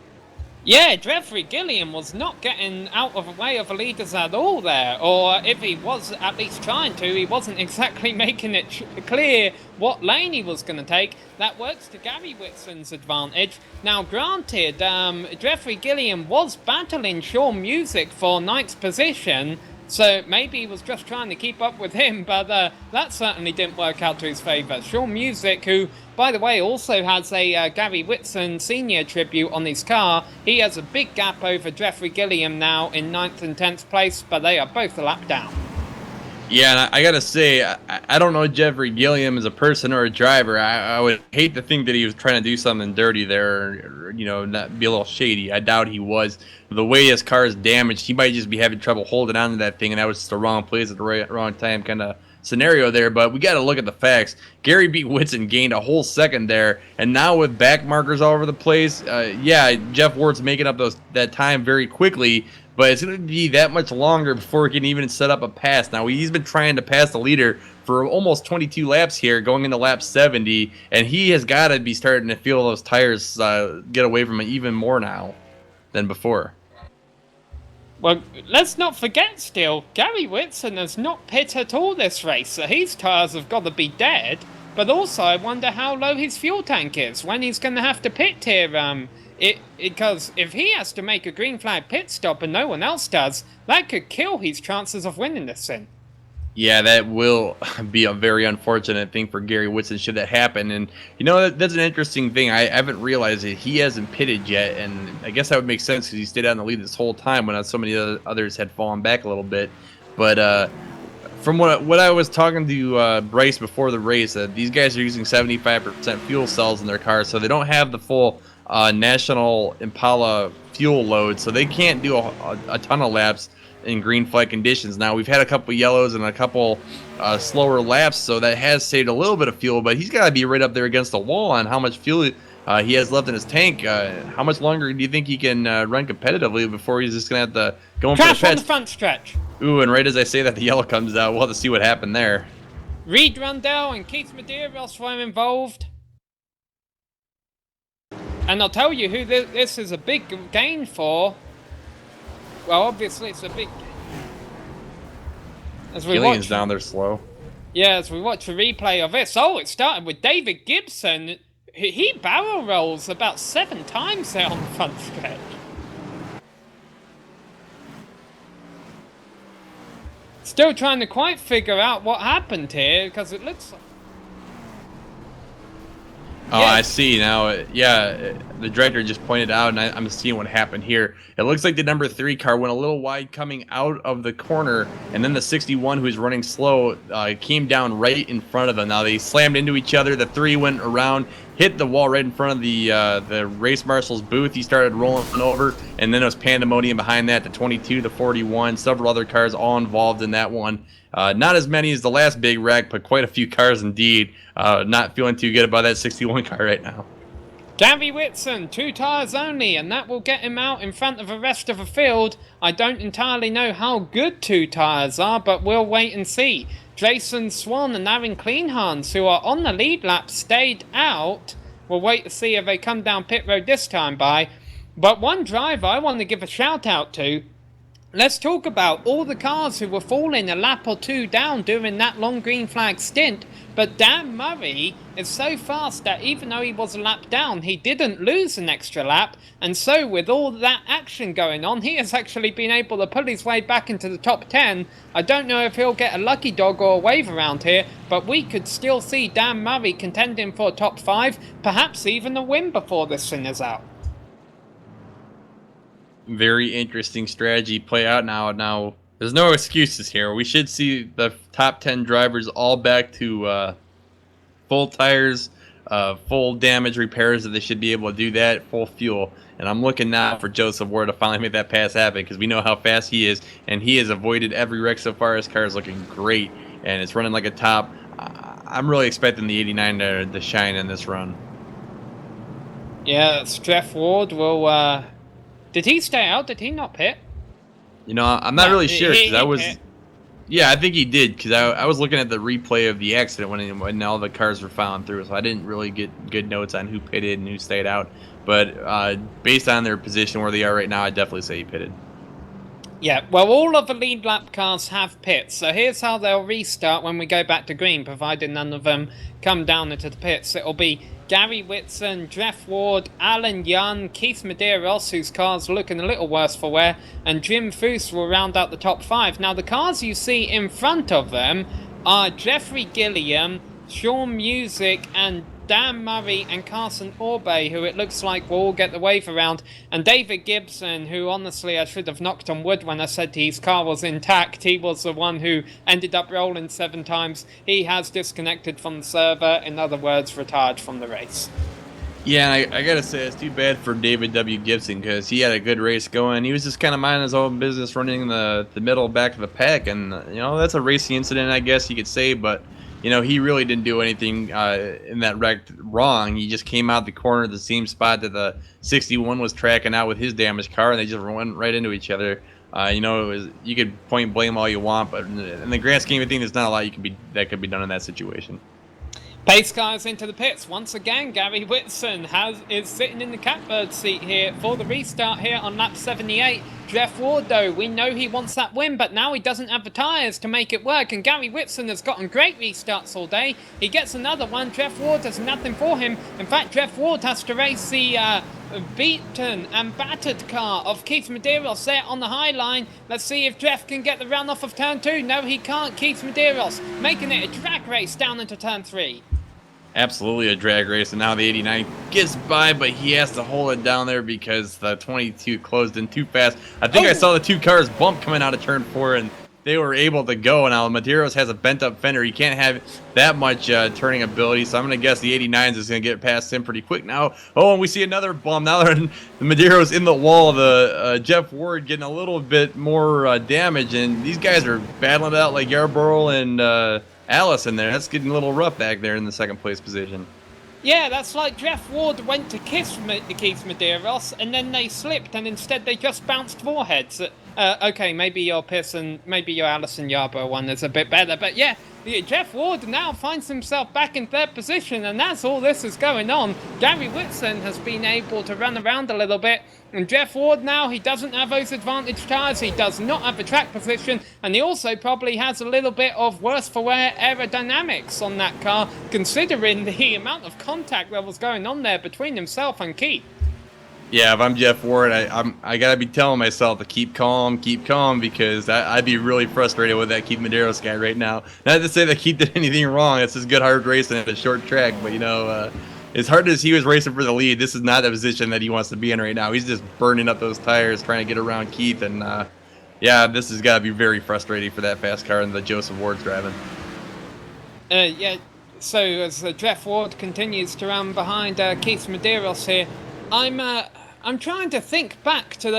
Yeah, Jeffrey Gilliam was not getting out of the way of the leaders at all there, or if he was at least trying to, he wasn't exactly making it clear what lane he was going to take. That works to Gary Whitson's advantage. Now, granted, Jeffrey Gilliam was battling Sean Music for ninth position, so maybe he was just trying to keep up with him, but that certainly didn't work out to his favour. Sean Music, who, by the way, also has a Gary Whitson Sr. tribute on his car. He has a big gap over Jeffrey Gilliam now in 9th and 10th place, but they are both a lap down. Yeah, and I gotta say, I don't know Jeffrey Gilliam as a person or a driver. I would hate to think that he was trying to do something dirty there, or, you know, not be a little shady. I doubt he was. The way his car is damaged, he might just be having trouble holding on to that thing, and that was just the wrong place at the wrong time kind of scenario there. But we got to look at the facts. Gary B. Whitson gained a whole second there, and now with back markers all over the place, yeah, Jeff Ward's making up that time very quickly. But it's going to be that much longer before he can even set up a pass. Now, he's been trying to pass the leader for almost 22 laps here, going into lap 70, and he has got to be starting to feel those tires get away from him even more now than before. Well, let's not forget still, Gary Whitson has not pit at all this race, so his tyres have got to be dead. But also, I wonder how low his fuel tank is, when he's going to have to pit here, because if he has to make a green flag pit stop and no one else does, that could kill his chances of winning this thing. Yeah, that will be a very unfortunate thing for Gary Whitson should that happen. And, you know, that's an interesting thing. I haven't realized that he hasn't pitted yet, and I guess that would make sense because he stayed out in the lead this whole time when so many others had fallen back a little bit. But from what I was talking to Bryce before the race, these guys are using 75% fuel cells in their cars, so they don't have the full National Impala fuel load, so they can't do a ton of laps in green flag conditions. Now, we've had a couple yellows and a couple slower laps, so that has saved a little bit of fuel, but he's got to be right up there against the wall on how much fuel he has left in his tank. How much longer do you think he can run competitively before he's just going to have to go in for the Crash on the front stretch. Ooh, and right as I say that, the yellow comes out. We'll have to see what happened there. Reed Rundell and Keith Medeiros were involved. And I'll tell you who this is a big gain for. Well, obviously it's a big... Gillian's down there slow. Yeah, as we watch a replay of this. Oh, it started with David Gibson. He barrel rolls about 7 times there on the front stretch. Still trying to quite figure out what happened here, because it looks like... Oh, yeah. I see now. Yeah, the director just pointed out, and I'm seeing what happened here. It looks like the number 3 car went a little wide coming out of the corner, and then the 61, who's running slow, came down right in front of them. Now, they slammed into each other. The 3 went around, hit the wall right in front of the race marshal's booth. He started rolling over, and then it was pandemonium behind that. The 22, the 41, several other cars all involved in that one. Not as many as the last big wreck, but quite a few cars indeed. Not feeling too good about that 61 car right now. Gary Whitson, 2 tires only, and that will get him out in front of the rest of the field. I don't entirely know how good 2 tires are, but we'll wait and see. Jason Swan and Aaron Kleinhans, who are on the lead lap, stayed out. We'll wait to see if they come down pit road this time by. But one driver I want to give a shout out to, Let's talk about all the cars who were falling a lap or two down during that long green flag stint, but Dan Murray is so fast that even though he was a lap down, he didn't lose an extra lap, and so with all that action going on, he has actually been able to pull his way back into the top 10. I don't know if he'll get a lucky dog or a wave around here, but we could still see Dan Murray contending for a top 5, perhaps even a win before this thing is out. Very interesting strategy play out now. Now, there's no excuses here. We should see the top 10 drivers all back to full tires, full damage repairs, that they should be able to do that, full fuel. And I'm looking now for Joseph Ward to finally make that pass happen, because we know how fast he is, and he has avoided every wreck so far. His car is looking great, and it's running like a top. I'm really expecting the 89 to shine in this run. Yeah, Jeff Ward will... Did he stay out? Did he not pit? You know, I'm not really sure, because I was... pit. Yeah, I think he did, because I was looking at the replay of the accident when all the cars were filing through, so I didn't really get good notes on who pitted and who stayed out. But based on their position where they are right now, I'd definitely say he pitted. Yeah, well, all of the lead lap cars have pits, so here's how they'll restart when we go back to green, provided none of them come down into the pits. It'll be Gary Whitson, Jeff Ward, Alan Young, Keith Medeiros, whose car's looking a little worse for wear, and Jim Foose will round out the top 5. Now, the cars you see in front of them are Jeffrey Gilliam, Sean Music, and Dan Murray and Carson Orbe, who it looks like will all get the wave around, and David Gibson, who honestly I should have knocked on wood when I said his car was intact. He was the one who ended up rolling 7 times. He has disconnected from the server, in other words, retired from the race. Yeah, and I gotta say, it's too bad for David W. Gibson, because he had a good race going. He was just kind of minding his own business, running the middle back of the pack, and that's a racing incident, I guess you could say, but he really didn't do anything in that wreck wrong. He just came out the corner at the same spot that the 61 was tracking out with his damaged car, and they just went right into each other. You could point blame all you want, but in the grand scheme of things, there's not a lot that could be done in that situation. Pace cars into the pits. Once again, Gary Whitson is sitting in the catbird seat here for the restart here on lap 78. Jeff Ward, though, we know he wants that win, but now he doesn't have the tyres to make it work, and Gary Whitson has gotten great restarts all day. He gets another one. Jeff Ward has nothing for him. In fact, Jeff Ward has to race the beaten and battered car of Keith Medeiros there on the high line. Let's see if Jeff can get the run off of turn 2. No, he can't. Keith Medeiros making it a drag race down into turn 3. Absolutely a drag race, and now the 89 gets by, but he has to hold it down there because the 22 closed in too fast. I think I saw the 2 cars bump coming out of turn 4, and they were able to go. Now Medeiros has a bent up fender. He can't have that much turning ability, so I'm going to guess the 89s is going to get past him pretty quick now. Oh, and we see another bump. Now they're in, the Medeiros in the wall. The Jeff Ward getting a little bit more damage, and these guys are battling it out like Yarborough and Alice in there. That's getting a little rough back there in the second place position. Yeah, that's like Jeff Ward went to kiss Keith Medeiros, and then they slipped, and instead they just bounced foreheads. Okay, maybe your Pearson, maybe your Alison Yarborough one is a bit better, but yeah, Jeff Ward now finds himself back in 3rd position, and that's all this is going on. Gary Whitson has been able to run around a little bit, and Jeff Ward now, he doesn't have those advantage tyres, he does not have the track position, and he also probably has a little bit of worse for wear aerodynamics on that car, considering the amount of contact that was going on there between himself and Keith. Yeah, if I'm Jeff Ward, I gotta be telling myself to keep calm, because I'd be really frustrated with that Keith Medeiros guy right now. Not to say that Keith did anything wrong. It's just good hard racing at a short track, but as hard as he was racing for the lead, this is not the position that he wants to be in right now. He's just burning up those tires, trying to get around Keith, and this has got to be very frustrating for that fast car and the Joseph Ward's driving. So as Jeff Ward continues to run behind Keith Medeiros here, I'm trying to think back to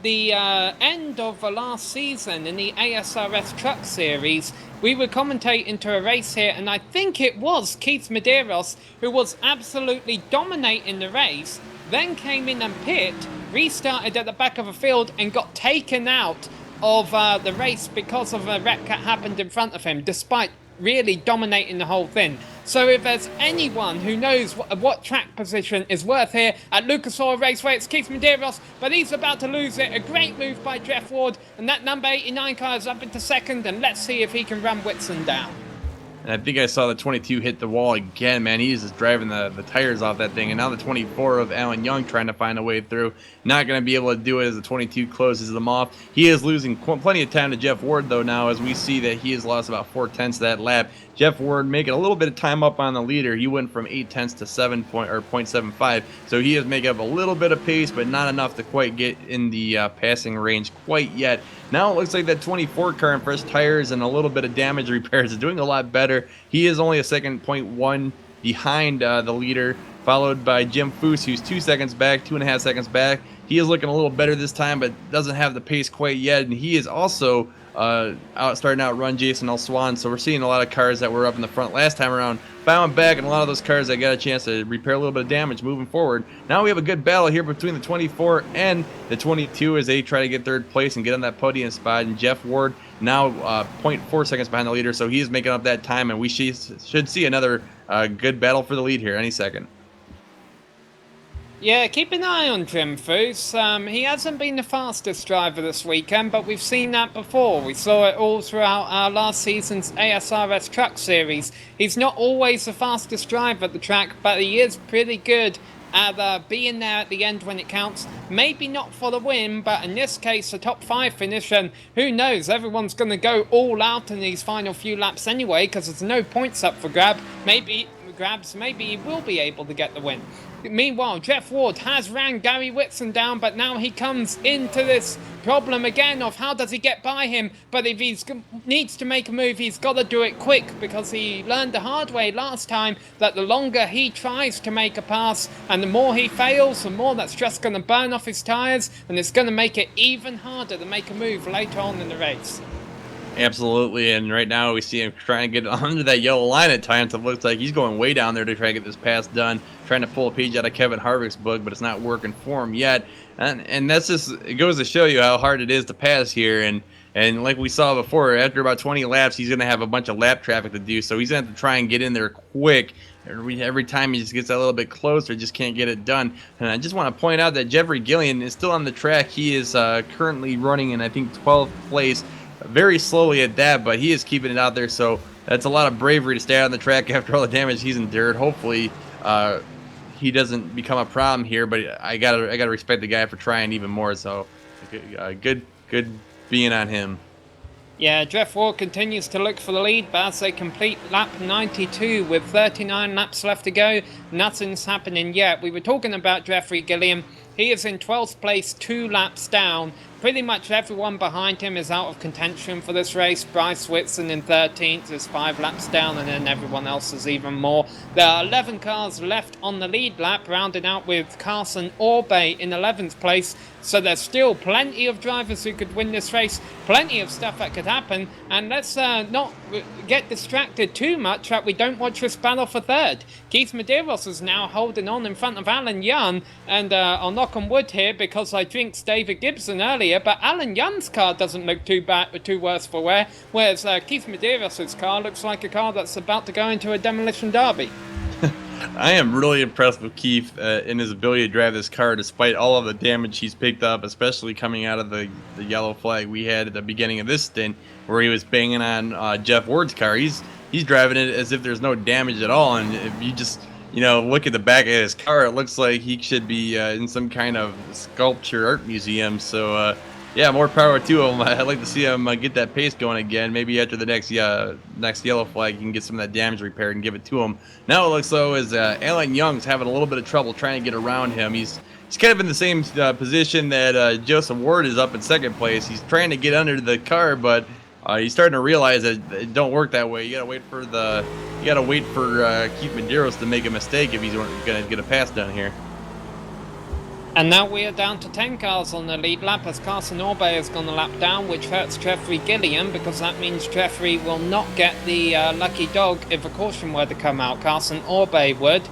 the end of the last season in the ASRS Truck Series. We were commentating to a race here, and I think it was Keith Medeiros who was absolutely dominating the race, then came in and pit, restarted at the back of the field, and got taken out of the race because of a wreck that happened in front of him, despite really dominating the whole thing. So if there's anyone who knows what track position is worth here at Lucas Oil Raceway, it's Keith Medeiros, but he's about to lose it. A great move by Jeff Ward, and that number 89 car is up into second, and let's see if he can run Whitson down. And I think I saw the 22 hit the wall again, man. He's just driving the tires off that thing. And now the 24 of Alan Young trying to find a way through. Not going to be able to do it as the 22 closes them off. He is losing plenty of time to Jeff Ward, though, now, as we see that he has lost about 4/10 that lap. Jeff Ward making a little bit of time up on the leader. He went from 8/10 to 0.75. So he is making up a little bit of pace, but not enough to quite get in the passing range quite yet. Now it looks like that 24 car in fresh tires and a little bit of damage repairs is doing a lot better. He is only a 2.1 behind the leader, followed by Jim Foose, who's 2 seconds back, 2.5 seconds back. He is looking a little better this time, but doesn't have the pace quite yet. And he is also starting out run Jason Elswan. So we're seeing a lot of cars that were up in the front last time around bowing back, and a lot of those cars that got a chance to repair a little bit of damage moving forward. Now we have a good battle here between the 24 and the 22 as they try to get third place and get on that podium spot. And Jeff Ward now 0.4 seconds behind the leader, so he is making up that time, and we should see another good battle for the lead here any second. Yeah, keep an eye on Jim Foose. He hasn't been the fastest driver this weekend, but we've seen that before. We saw it all throughout our last season's ASRS Truck Series. He's not always the fastest driver at the track, but he is pretty good at being there at the end when it counts. Maybe not for the win, but in this case, a top 5 finish, and who knows, everyone's going to go all out in these final few laps anyway, because there's no points up for grabs. Maybe he will be able to get the win. Meanwhile, Jeff Ward has ran Gary Whitson down, but now he comes into this problem again of how does he get by him. But if he needs to make a move, he's got to do it quick, because he learned the hard way last time that the longer he tries to make a pass and the more he fails, the more that's just going to burn off his tires, and it's going to make it even harder to make a move later on in the race. Absolutely, and right now we see him trying to get under that yellow line at times. It looks like he's going way down there to try to get this pass done, trying to pull a page out of Kevin Harvick's book, but it's not working for him yet. And that's just, it goes to show you how hard it is to pass here. And like we saw before, after about 20 laps, he's going to have a bunch of lap traffic to do, so he's going to have to try and get in there quick. Every time he just gets a little bit closer, just can't get it done. And I just want to point out that Jeffrey Gillian is still on the track. He is currently running in, I think, 12th place. Very slowly at that, but he is keeping it out there, so that's a lot of bravery to stay on the track after all the damage he's endured. Hopefully he doesn't become a problem here, but I gotta respect the guy for trying even more, so good being on him. Yeah, Jeff Ward continues to look for the lead, but as they complete lap 92 with 39 laps left to go, nothing's happening yet. We were talking about Jeffrey Gilliam. He is in 12th place, 2 laps down. Pretty much everyone behind him is out of contention for this race. Bryce Whitson in 13th is 5 laps down, and then everyone else is even more. There are 11 cars left on the lead lap, rounding out with Carson Orbay in 11th place. So there's still plenty of drivers who could win this race, plenty of stuff that could happen, and let's not get distracted too much that we don't watch this battle for third. Keith Medeiros is now holding on in front of Alan Young, and I'll knock on wood here because I jinxed David Gibson earlier, but Alan Young's car doesn't look too worse for wear, whereas Keith Medeiros' car looks like a car that's about to go into a demolition derby. I am really impressed with Keith in his ability to drive this car despite all of the damage he's picked up, especially coming out of the yellow flag we had at the beginning of this stint where he was banging on Jeff Ward's car. He's driving it as if there's no damage at all, and if you just look at the back of his car, it looks like he should be in some kind of sculpture art museum. So yeah, more power to him. I'd like to see him get that pace going again. Maybe after the next yellow flag, you can get some of that damage repaired and give it to him. Now it looks though as Alan Young's having a little bit of trouble trying to get around him. He's kind of in the same position that Joseph Ward is up in second place. He's trying to get under the car, but he's starting to realize that it don't work that way. You gotta wait for Keith Medeiros to make a mistake if he's gonna get a pass done here. And now we are down to 10 cars on the lead lap as Carson Orbay has gone a lap down, which hurts Jeffrey Gilliam because that means Jeffrey will not get the lucky dog if a caution were to come out. Carson Orbay would.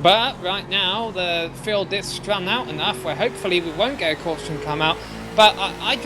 But right now the field is strung out enough where hopefully we won't get a caution come out. But I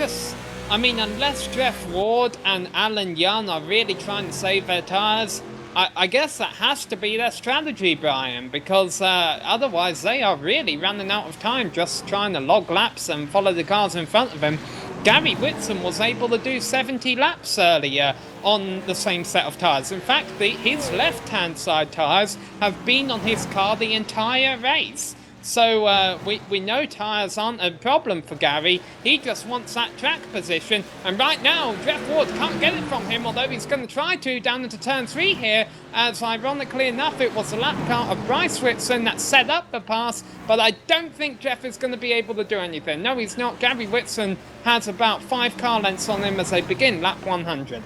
I mean, unless Jeff Ward and Alan Young are really trying to save their tires, I guess that has to be their strategy, Brian, because otherwise they are really running out of time just trying to log laps and follow the cars in front of them. Gary Whitson was able to do 70 laps earlier on the same set of tyres. In fact, his left-hand side tyres have been on his car the entire race. So we know tyres aren't a problem for Gary. He just wants that track position. And right now, Jeff Ward can't get it from him, although he's going to try to down into turn 3 here, as ironically enough, it was the lap car of Bryce Whitson that set up the pass, but I don't think Jeff is going to be able to do anything. No, he's not. Gary Whitson has about 5 car lengths on him as they begin lap 100.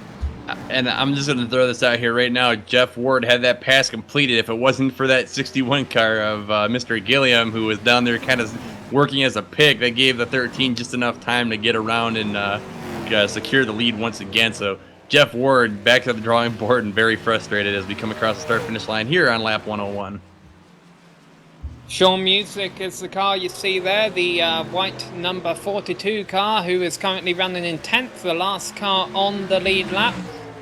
And I'm just going to throw this out here right now. Jeff Ward had that pass completed if it wasn't for that 61 car of Mr. Gilliam, who was down there kind of working as a pick. That gave the 13 just enough time to get around and secure the lead once again. So Jeff Ward back to the drawing board and very frustrated as we come across the start-finish line here on lap 101. Sean Music is the car you see there, the white number 42 car, who is currently running in 10th, the last car on the lead lap.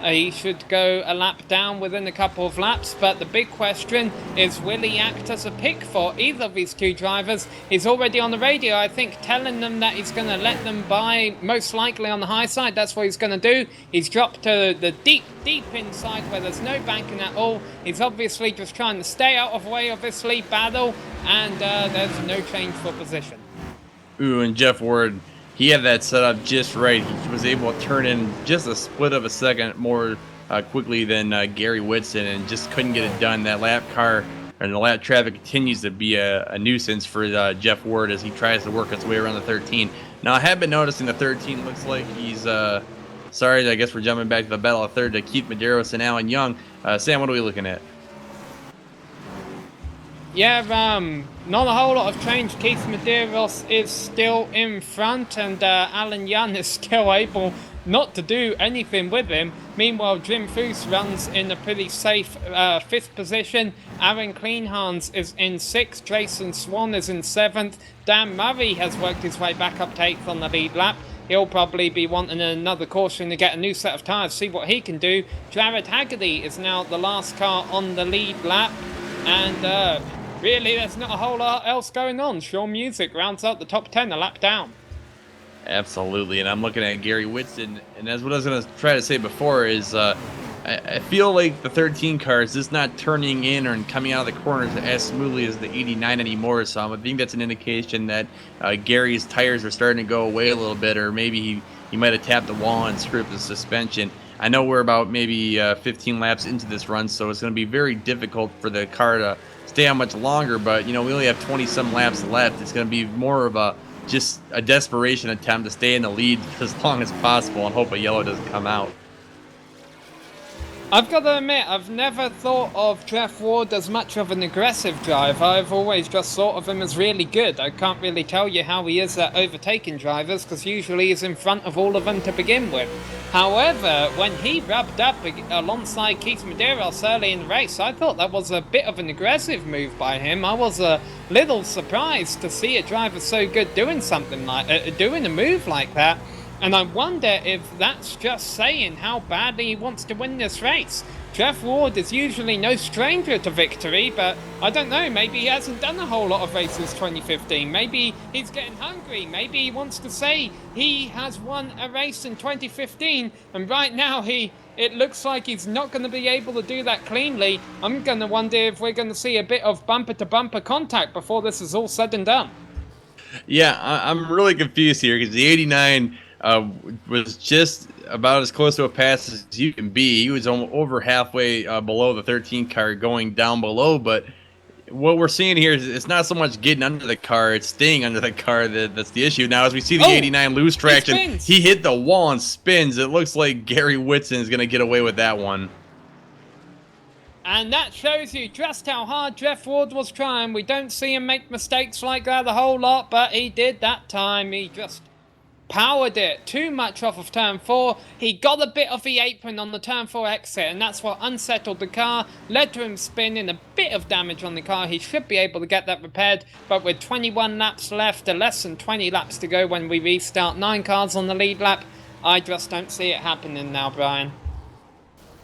He should go a lap down within a couple of laps, but the big question is, will he act as a pick for either of these two drivers? He's already on the radio, I think, telling them that he's going to let them by, most likely on the high side. That's what he's going to do. He's dropped to the deep inside where there's no banking at all. He's obviously just trying to stay out of the way of this lead battle, and there's no change for position. Ooh, and Jeff Ward, he had that set up just right. He was able to turn in just a split of a second more quickly than Gary Whitson, and just couldn't get it done. That lap car and the lap traffic continues to be a nuisance for Jeff Ward as he tries to work his way around the 13. Now, I have been noticing the 13 looks like he's sorry, I guess we're jumping back to the battle of third to Keith Medeiros and Alan Young. Sam, what are we looking at? Yeah, not a whole lot of change. Keith Medeiros is still in front, and Alan Young is still able not to do anything with him. Meanwhile, Jim Foose runs in a pretty safe 5th position. Aaron Kleinhans is in 6th. Jason Swan is in 7th. Dan Murray has worked his way back up to 8th on the lead lap. He'll probably be wanting another caution to get a new set of tyres, see what he can do. Jared Haggerty is now the last car on the lead lap, and really, there's not a whole lot else going on. Sean Music rounds out the top 10 a lap down. Absolutely, and I'm looking at Gary Whitson, and as what I was going to try to say before is I feel like the 13 car is just not turning in or coming out of the corners as smoothly as the 89 anymore, so I think that's an indication that Gary's tires are starting to go away a little bit, or maybe he might have tapped the wall and screwed up the suspension. I know we're about maybe 15 laps into this run, so it's going to be very difficult for the car to stay on much longer, but we only have 20-some laps left. It's going to be more of just a desperation attempt to stay in the lead as long as possible and hope a yellow doesn't come out. I've got to admit, I've never thought of Jeff Ward as much of an aggressive driver. I've always just thought of him as really good. I can't really tell you how he is at overtaking drivers, because usually he's in front of all of them to begin with. However, when he rubbed up alongside Keith Medeiros early in the race, I thought that was a bit of an aggressive move by him. I was a little surprised to see a driver so good doing something like doing a move like that. And I wonder if that's just saying how badly he wants to win this race. Jeff Ward is usually no stranger to victory, but I don't know, maybe he hasn't done a whole lot of races 2015. Maybe he's getting hungry. Maybe he wants to say he has won a race in 2015, and right now it looks like he's not going to be able to do that cleanly. I'm going to wonder if we're going to see a bit of bumper-to-bumper contact before this is all said and done. Yeah, I'm really confused here because the 89... was just about as close to a pass as you can be. He was over halfway below the 13 car going down below, but what we're seeing here is it's not so much getting under the car, it's staying under the car that's the issue. Now, as we see the 89 lose traction, he hit the wall and spins. It looks like Gary Whitson is going to get away with that one. And that shows you just how hard Jeff Ward was trying. We don't see him make mistakes like that a whole lot, but he did that time. He just powered it too much off of turn 4. He got a bit of the apron on the turn 4 exit, and that's what unsettled the car, led to him spinning, a bit of damage on the car. He should be able to get that repaired, but with 21 laps left, less than 20 laps to go when we restart, 9 cars on the lead lap, I just don't see it happening now, Brian.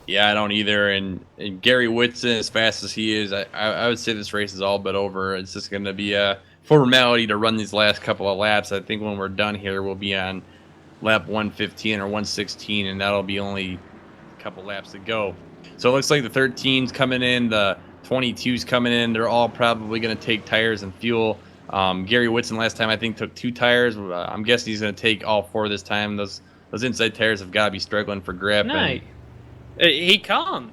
Yeah, I don't either. And Gary Whitson, as fast as he is, I would say this race is all but over. It's just going to be a formality to run these last couple of laps. I think when we're done here, we'll be on lap 115 or 116, and that'll be only a couple laps to go. So it looks like the 13's coming in, the 22's coming in. They're all probably going to take tires and fuel. Gary Whitson last time I think took 2 tires. I'm guessing he's going to take all 4 this time. Those inside tires have got to be struggling for grip. No, he can't.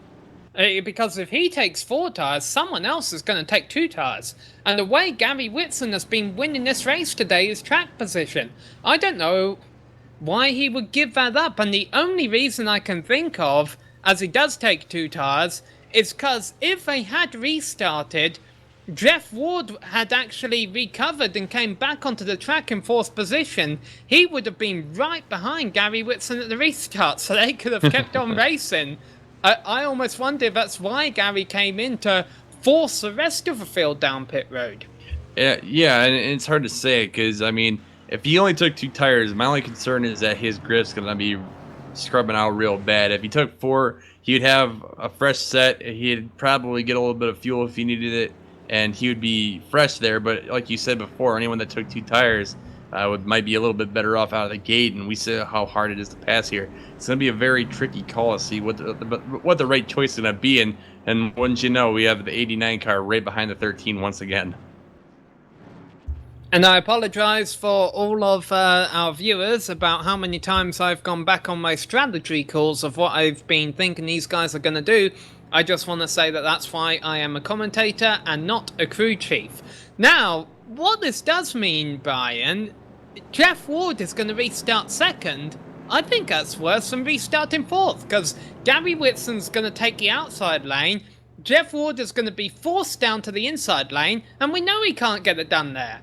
Because if he takes 4 tires, someone else is going to take 2 tires. And the way Gary Whitson has been winning this race today is track position. I don't know why he would give that up. And the only reason I can think of, as he does take 2 tires, is because if they had restarted, Jeff Ward had actually recovered and came back onto the track in 4th position, he would have been right behind Gary Whitson at the restart, so they could have kept on racing. I almost wonder if that's why Gary came in to force the rest of the field down pit road. Yeah, and it's hard to say because, I mean, if he only took 2 tires, my only concern is that his grip's going to be scrubbing out real bad. If he took 4, he'd have a fresh set. He'd probably get a little bit of fuel if he needed it, and he would be fresh there. But like you said before, anyone that took 2 tires might be a little bit better off out of the gate, and we see how hard it is to pass here. It's going to be a very tricky call to see what the right choice is going to be, and wouldn't you know, we have the 89 car right behind the 13 once again. And I apologize for all of our viewers about how many times I've gone back on my strategy calls of what I've been thinking these guys are going to do. I just want to say that that's why I am a commentator and not a crew chief. Now, what this does mean, Brian, Jeff Ward is going to restart 2nd. I think that's worse than restarting 4th, because Gary Whitson's going to take the outside lane, Jeff Ward is going to be forced down to the inside lane, and we know he can't get it done there.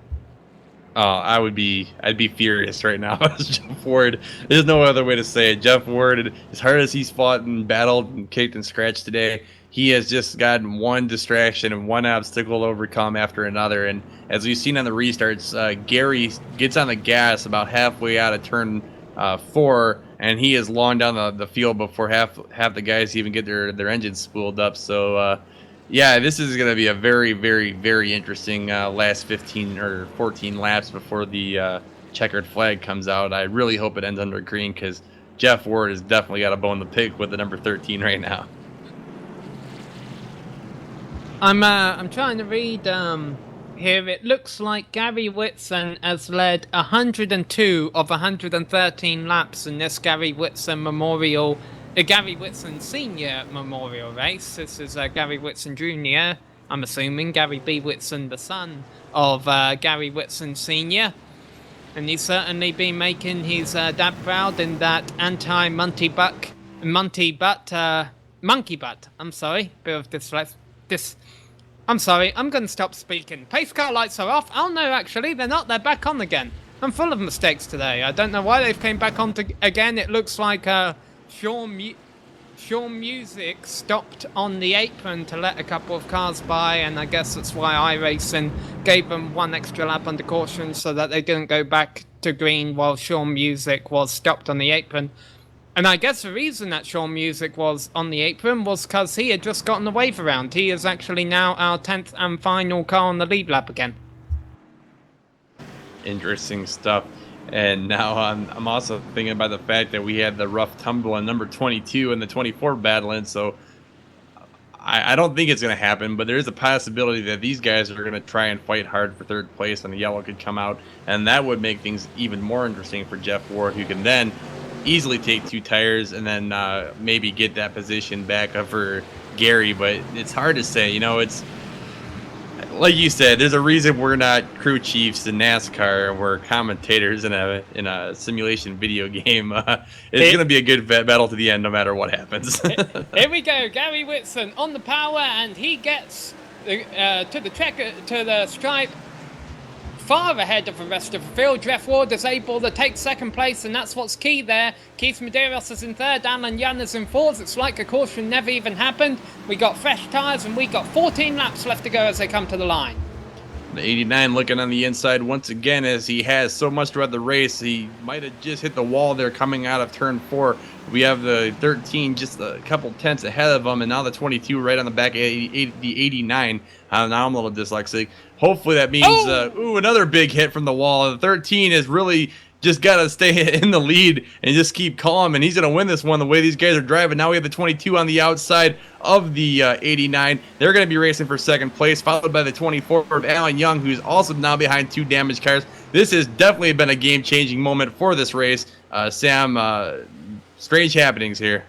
Oh, I'd be furious right now as Jeff Ward. There's no other way to say it. Jeff Ward, as hard as he's fought and battled and kicked and scratched today, he has just gotten one distraction and one obstacle to overcome after another. And as we've seen on the restarts, Gary gets on the gas about halfway out of turn 4, and he is long down the field before half the guys even get their engines spooled up. So, yeah, this is going to be a very, very, very interesting last 15 or 14 laps before the checkered flag comes out. I really hope it ends under green because Jeff Ward has definitely got a bone to pick with the number 13 right now. I'm trying to read here. It looks like Gary Whitson has led 102 of 113 laps in this Gary Whitson Memorial. Gary Whitson Senior Memorial race. This is Gary Whitson Jr. I'm assuming Gary B. Whitson, the son of Gary Whitson Senior. And he's certainly been making his dad proud in that anti-monkey butt. I'm sorry, bit of this. I'm sorry, I'm going to stop speaking. Pace car lights are off. Oh no, actually, they're not. They're back on again. I'm full of mistakes today. I don't know why they've came back on again. It looks like Sean Music stopped on the apron to let a couple of cars by, and I guess that's why iRacing gave them 1 extra lap under caution so that they didn't go back to green while Sean Music was stopped on the apron. And I guess the reason that Sean Music was on the apron was because he had just gotten the wave around. He is actually now our 10th and final car on the lead lap again. Interesting stuff. And now I'm also thinking about the fact that we had the rough tumble on number 22 and the 24 battling. So I don't think it's going to happen, but there is a possibility that these guys are going to try and fight hard for 3rd place, and the yellow could come out. And that would make things even more interesting for Jeff Ward, who can then easily take 2 tires and then maybe get that position back up for Gary. But it's hard to say. You know, it's like you said, there's a reason we're not crew chiefs in NASCAR. We're commentators in a simulation video game. It's going to be a good battle to the end, no matter what happens. Here we go, Gary Whitson on the power, and he gets to the stripe far ahead of the rest of the field. Jeff Ward is able to take 2nd place, and that's what's key there. Keith Medeiros is in 3rd, Alan Young is in 4th. It's like a caution never even happened. We got fresh tyres, and we got 14 laps left to go as they come to the line. The 89 looking on the inside once again, as he has so much throughout the race. He might have just hit the wall there coming out of turn 4. We have the 13 just a couple tenths ahead of him, and now the 22 right on the back of the 89. Now I'm a little dyslexic. Hopefully that means, another big hit from the wall. The 13 is really just got to stay in the lead and just keep calm, and he's going to win this one the way these guys are driving. Now we have the 22 on the outside of the 89. They're going to be racing for second place, followed by the 24 of Alan Young, who's also now behind 2 damaged cars. This has definitely been a game-changing moment for this race. Sam, strange happenings here.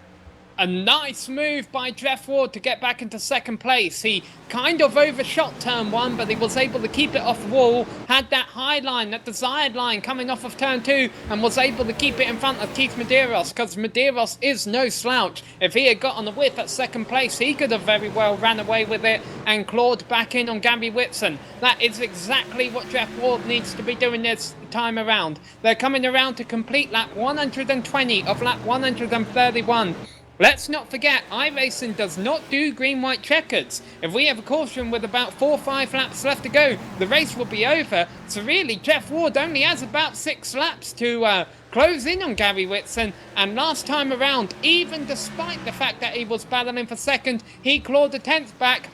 A nice move by Jeff Ward to get back into second place. He kind of overshot turn 1, but he was able to keep it off wall, had that high line, that desired line coming off of turn 2, and was able to keep it in front of Keith Medeiros, because Medeiros is no slouch. If he had got on the whip at second place, he could have very well ran away with it and clawed back in on Gary Whitson. That is exactly what Jeff Ward needs to be doing this time around. They're coming around to complete lap 120 of lap 131. Let's not forget, iRacing does not do green-white checkers. If we have a caution with about 4 or 5 laps left to go, the race will be over. So really, Jeff Ward only has about 6 laps to close in on Gary Whitson. And last time around, even despite the fact that he was battling for second, he clawed a 10th back.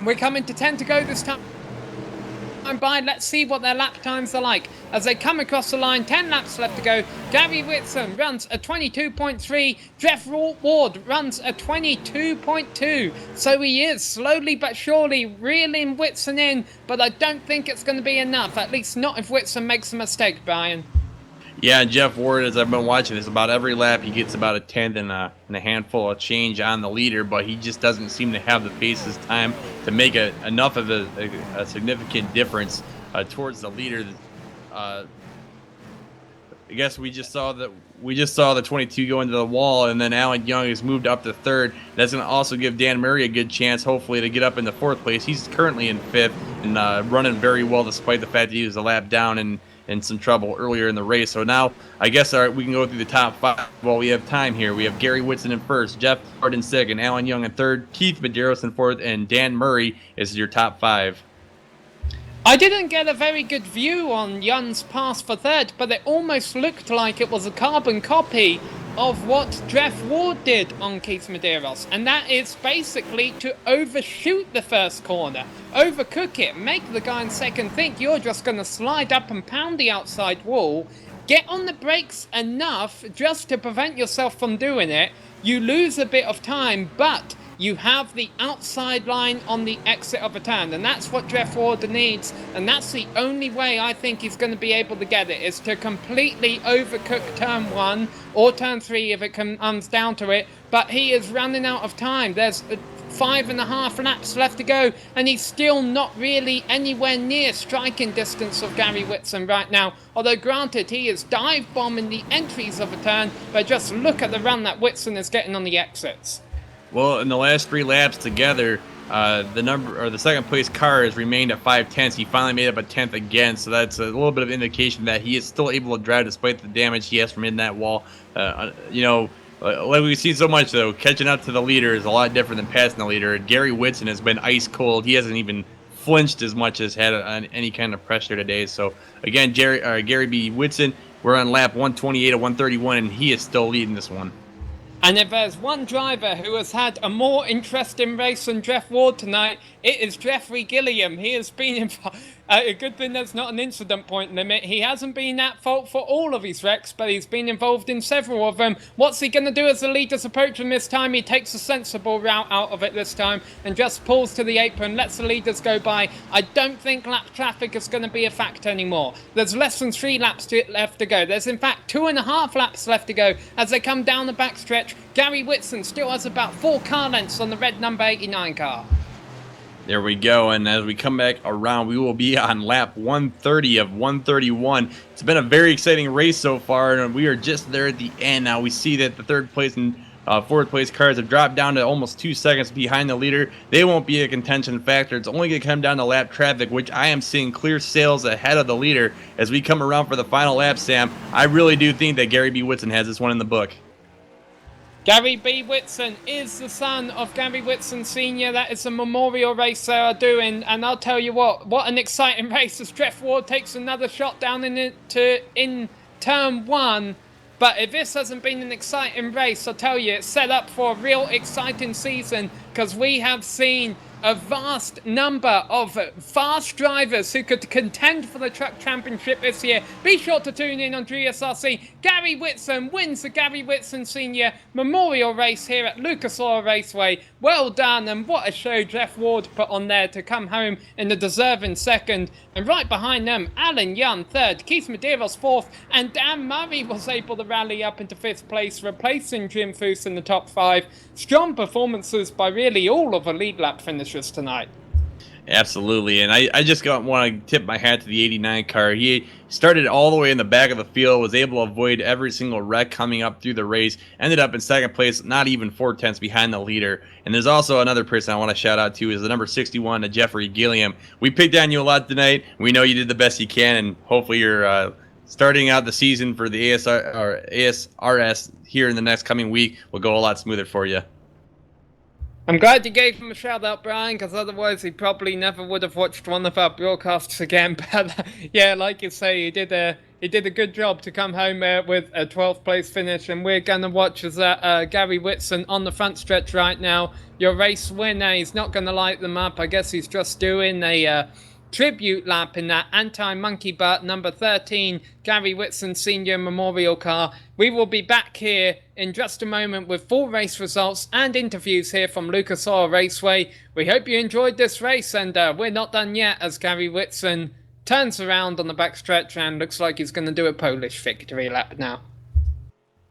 We're coming to 10 to go this time. By. Let's see what their lap times are like. As they come across the line, 10 laps left to go. Gary Whitson runs a 22.3. Jeff Ward runs a 22.2. So he is slowly but surely reeling Whitson in, but I don't think it's going to be enough. At least not if Whitson makes a mistake, Brian. Yeah, Jeff Ward, as I've been watching this, about every lap he gets about a 10th and a handful of change on the leader, but he just doesn't seem to have the pace this time to make enough of a significant difference towards the leader. I guess we just saw the 22 go into the wall, and then Alan Young has moved up to 3rd. That's going to also give Dan Murray a good chance, hopefully, to get up in the 4th place. He's currently in 5th and running very well, despite the fact that he was a lap down and in some trouble earlier in the race. So now I guess we can go through the top 5 while we have time here. We have Gary Whitson in 1st, Jeff Ward in 2nd, Alan Young in 3rd, Keith Medeiros in 4th, and Dan Murray is your top 5. I didn't get a very good view on Young's pass for 3rd, but it almost looked like it was a carbon copy of what Jeff Ward did on Keith Medeiros, and that is basically to overshoot the first corner, overcook it, make the guy in second think you're just going to slide up and pound the outside wall, get on the brakes enough just to prevent yourself from doing it. You lose a bit of time, but you have the outside line on the exit of a turn, and that's what Jeff Ward needs, and that's the only way I think he's going to be able to get it, is to completely overcook turn 1 or turn 3 if it comes down to it. But he is running out of time. There's 5.5 laps left to go, and he's still not really anywhere near striking distance of Gary Whitson right now. Although granted, he is dive bombing the entries of a turn, but just look at the run that Whitson is getting on the exits. Well, in the last 3 laps together, the second place car has remained at 5 tenths. He finally made up a 10th again, so that's a little bit of indication that he is still able to drive despite the damage he has from in that wall. Like we've seen so much, though, catching up to the leader is a lot different than passing the leader. Gary Whitson has been ice cold. He hasn't even flinched as much as had any kind of pressure today. So again, Gary B. Whitson, we're on lap 128 of 131, and he is still leading this one. And if there's one driver who has had a more interesting race than Jeff Ward tonight, it is Jeffrey Gilliam. He has been in a good thing there's not an incident point limit. He hasn't been at fault for all of his wrecks, but he's been involved in several of them. What's he going to do as the leaders approach him this time? He takes a sensible route out of it this time and just pulls to the apron, lets the leaders go by. I don't think lap traffic is going to be a factor anymore. There's less than 3 laps left to go. There's in fact 2.5 laps left to go as they come down the backstretch. Gary Whitson still has about 4 car lengths on the red number 89 car. There we go, and as we come back around, we will be on lap 130 of 131. It's been a very exciting race so far, and we are just there at the end. Now we see that the 3rd place and 4th place cars have dropped down to almost 2 seconds behind the leader. They won't be a contention factor. It's only going to come down to lap traffic, which I am seeing clear sails ahead of the leader as we come around for the final lap, Sam. I really do think that Gary B. Whitson has this one in the book. Gary B. Whitson is the son of Gary Whitson Sr. That is a memorial race they are doing, and I'll tell you what an exciting race as Jeff Ward takes another shot down in turn one. But if this hasn't been an exciting race, I'll tell you, it's set up for a real exciting season because we have seen a vast number of fast drivers who could contend for the Truck Championship this year. Be sure to tune in on GSRC. Gary Whitson wins the Gary Whitson Sr. Memorial Race here at Lucas Oil Raceway. Well done, and what a show Jeff Ward put on there to come home in the deserving second. And right behind them, Alan Young third, Keith Medeiros fourth, and Dan Murray was able to rally up into fifth place, replacing Jim Foose in the top five. Strong performances by really all of the lead lap finishers tonight. Absolutely, and I just want to tip my hat to the 89 car. He started all the way in the back of the field, was able to avoid every single wreck coming up through the race, ended up in second place, not even 4/10 behind the leader. And there's also another person I want to shout out to is the number 61, Jeffrey Gilliam. We picked on you a lot tonight. We know you did the best you can, and hopefully you're starting out the season for the ASRS here in the next coming week will go a lot smoother for you. I'm glad you gave him a shout out, Brian, because otherwise he probably never would have watched one of our broadcasts again. But yeah, like you say, he did a good job to come home with a 12th place finish, and we're gonna watch as Gary Whitson on the front stretch right now. Your race winner, he's not gonna light them up. I guess he's just doing a tribute lap in that anti-monkey butt number 13 Gary Whitson Senior Memorial car. We will be back here in just a moment with full race results and interviews here from Lucas Oil Raceway. We hope you enjoyed this race, and we're not done yet as Gary Whitson turns around on the backstretch and looks like he's going to do a Polish victory lap now.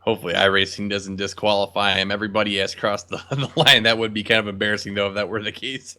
Hopefully iRacing doesn't disqualify him. Everybody has crossed the line. That would be kind of embarrassing, though, if that were the case.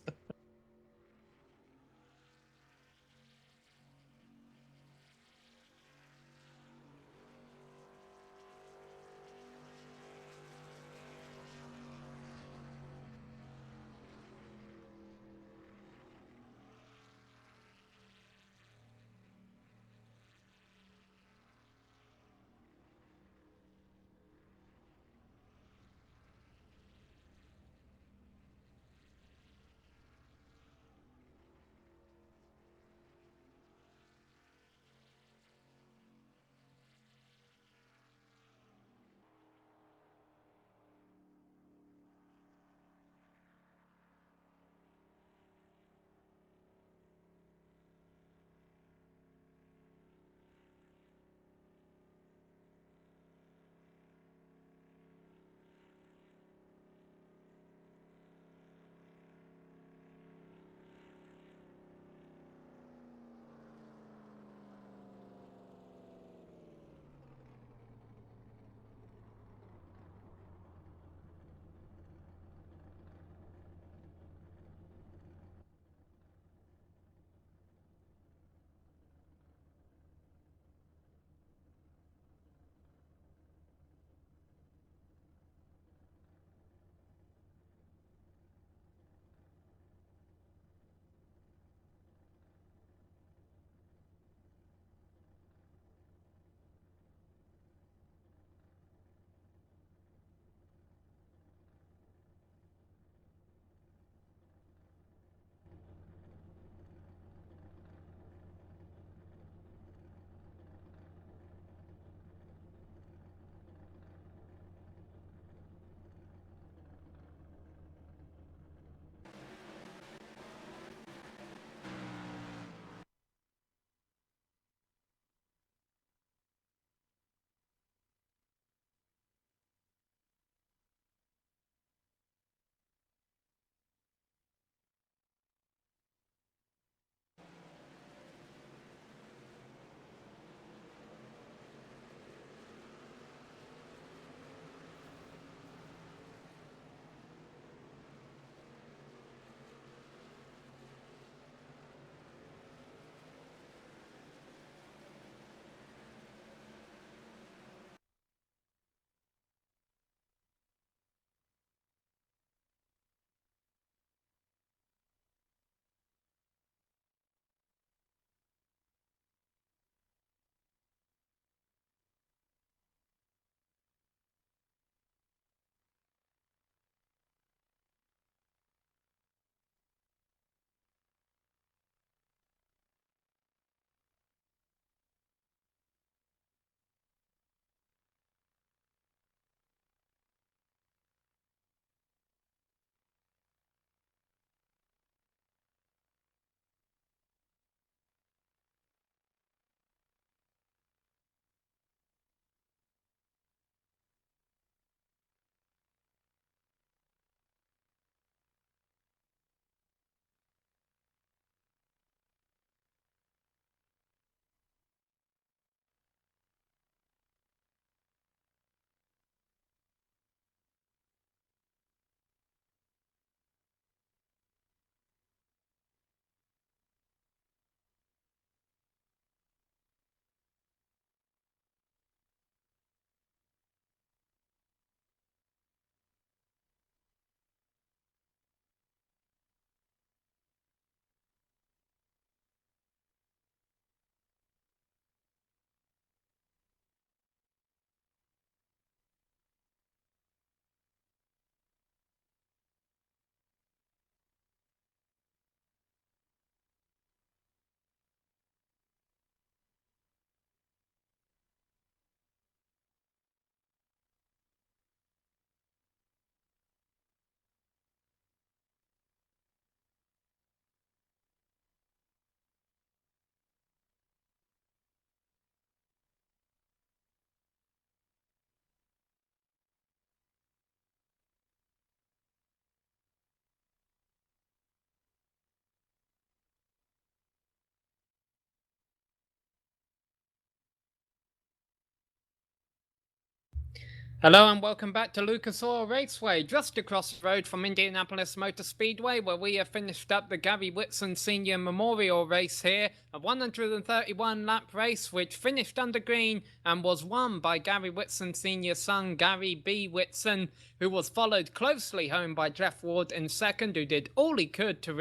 Hello and welcome back to Lucas Oil Raceway, just across the road from Indianapolis Motor Speedway, where we have finished up the Gary Whitson Senior Memorial Race here, a 131 lap race which finished under green and was won by Gary Whitson Senior's son, Gary B. Whitson, who was followed closely home by Jeff Ward in second, who did all he could to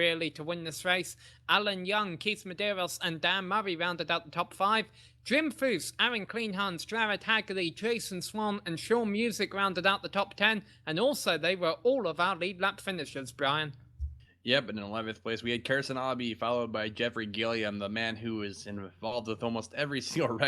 win this race. Alan Young, Keith Medeiros and Dan Murray rounded out the top five. Jim Foose, Aaron Kleinhans, Jared Hagley, Jason Swan and Sean Music rounded out the top 10, and also they were all of our lead lap finishers, Brian. Yep, and in 11th place, we had Carson Aubie, followed by Jeffrey Gilliam, the man who is involved with almost every single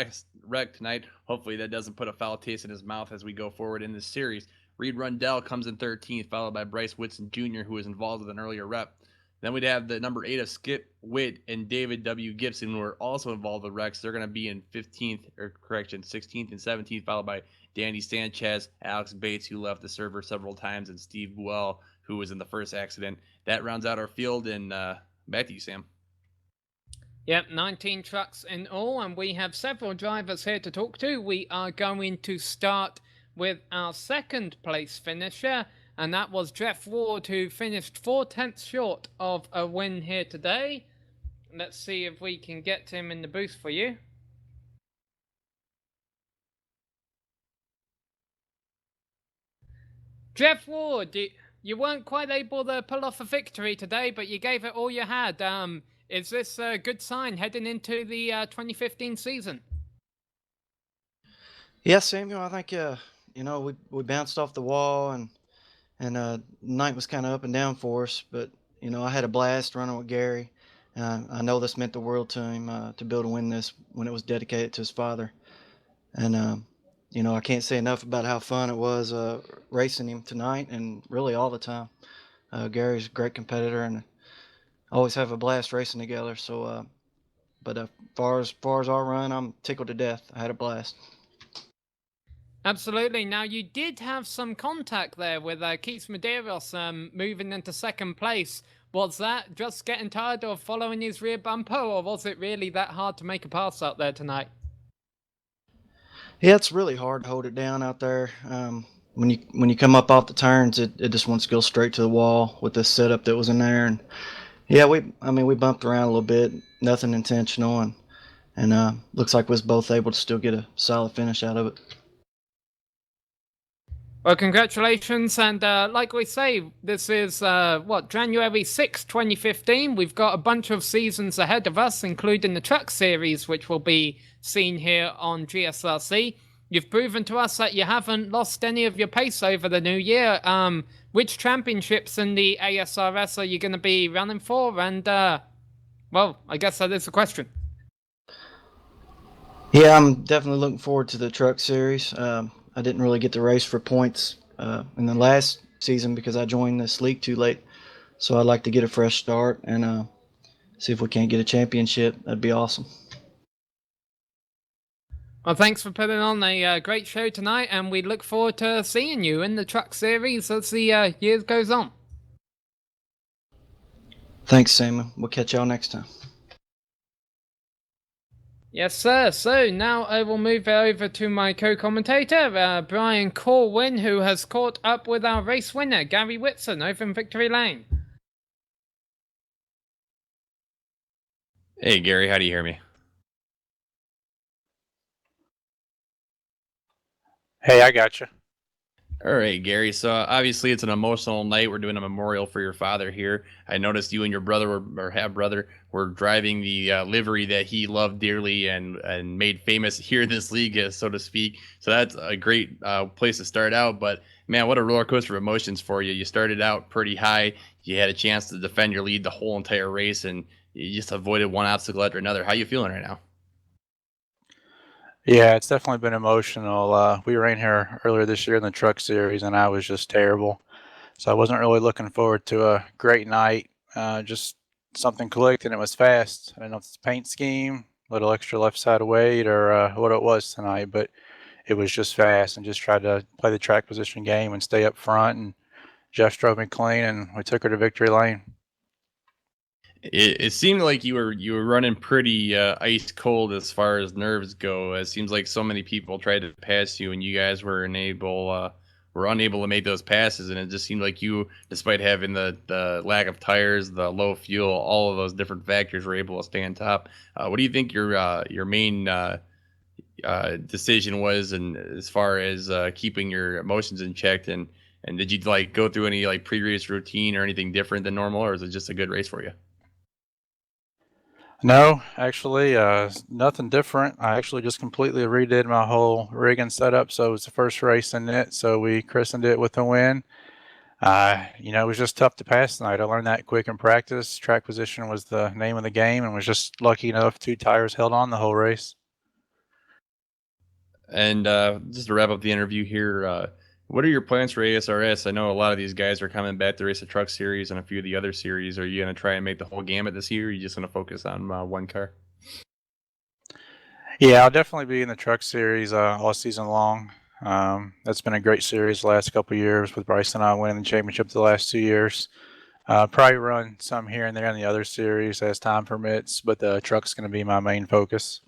wreck tonight. Hopefully that doesn't put a foul taste in his mouth as we go forward in this series. Reed Rundell comes in 13th, followed by Bryce Whitson Jr., who was involved with an earlier rep. Then we'd have the number 8 of Skip Witt and David W. Gibson, who are also involved with wrecks. They're going to be in 16th and 17th, followed by Danny Sanchez, Alex Bates, who left the server several times, and Steve Buell, who was in the first accident. That rounds out our field, and back to you, Sam. Yep, 19 trucks in all, and we have several drivers here to talk to. We are going to start with our second place finisher, and that was Jeff Ward, who finished 4/10 short of a win here today. Let's see if we can get him in the booth for you. Jeff Ward, you weren't quite able to pull off a victory today, but you gave it all you had. Is this a good sign heading into the 2015 season? Yeah, Samuel, I think we bounced off the wall and night was kind of up and down for us, but I had a blast running with Gary. I know this meant the world to him to be able to win this when it was dedicated to his father, and I can't say enough about how fun it was racing him tonight and really all the time. Gary's a great competitor and always have a blast racing together. So, but as far as our run, I'm tickled to death. I had a blast. Absolutely. Now, you did have some contact there with Keith Medeiros moving into second place. Was that just getting tired of following his rear bumper, or was it really that hard to make a pass out there tonight? Yeah, it's really hard to hold it down out there. When you come up off the turns, it just wants to go straight to the wall with the setup that was in there. And yeah, we bumped around a little bit, nothing intentional, and looks like we was both able to still get a solid finish out of it. Well, congratulations, and like we say, this is, January 6, 2015. We've got a bunch of seasons ahead of us, including the Truck Series, which will be seen here on GSRC. You've proven to us that you haven't lost any of your pace over the new year. Which championships in the ASRS are you going to be running for? And, I guess that is the question. Yeah, I'm definitely looking forward to the Truck Series. I didn't really get to race for points in the last season because I joined this league too late. So I'd like to get a fresh start and see if we can't get a championship. That'd be awesome. Well, thanks for putting on a great show tonight, and we look forward to seeing you in the Truck Series as the year goes on. Thanks, Samuel. We'll catch y'all next time. Yes, sir. So now I will move over to my co-commentator, Brian Corwin, who has caught up with our race winner, Gary Whitson, over in Victory Lane. Hey, Gary, how do you hear me? Hey, I got you. All right, Gary. So obviously it's an emotional night. We're doing a memorial for your father here. I noticed you and your brother were driving the livery that he loved dearly and made famous here in this league, so to speak. So that's a great place to start out. But man, what a roller coaster of emotions for you. You started out pretty high. You had a chance to defend your lead the whole entire race, and you just avoided one obstacle after another. How you feeling right now? Yeah, it's definitely been emotional. We ran here earlier this year in the Truck Series, and I was just terrible. So I wasn't really looking forward to a great night. Just something clicked, and it was fast. I don't know if it's paint scheme, a little extra left side weight, or what it was tonight, but it was just fast and just tried to play the track position game and stay up front. And Jeff drove me clean, and we took her to Victory Lane. It seemed like you were running pretty ice cold as far as nerves go. It seems like so many people tried to pass you, and you guys were unable to make those passes. And it just seemed like you, despite having the lack of tires, the low fuel, all of those different factors, were able to stay on top. What do you think your main decision was, and as far as keeping your emotions in check? And did you like go through any like pre-race routine or anything different than normal, or is it just a good race for you? No, actually, nothing different. I actually just completely redid my whole rig and setup, so it was the first race in it. So we christened it with a win. It was just tough to pass tonight. I learned that quick in practice. Track position was the name of the game, and was just lucky enough 2 tires held on the whole race. And just to wrap up the interview here, what are your plans for ASRS? I know a lot of these guys are coming back to race the truck series and a few of the other series. Are you going to try and make the whole gamut this year, or are you just going to focus on one car? Yeah, I'll definitely be in the truck series all season long. That's been a great series the last couple of years, with Bryce and I winning the championship the last 2 years. Probably run some here and there in the other series as time permits, but the truck's going to be my main focus.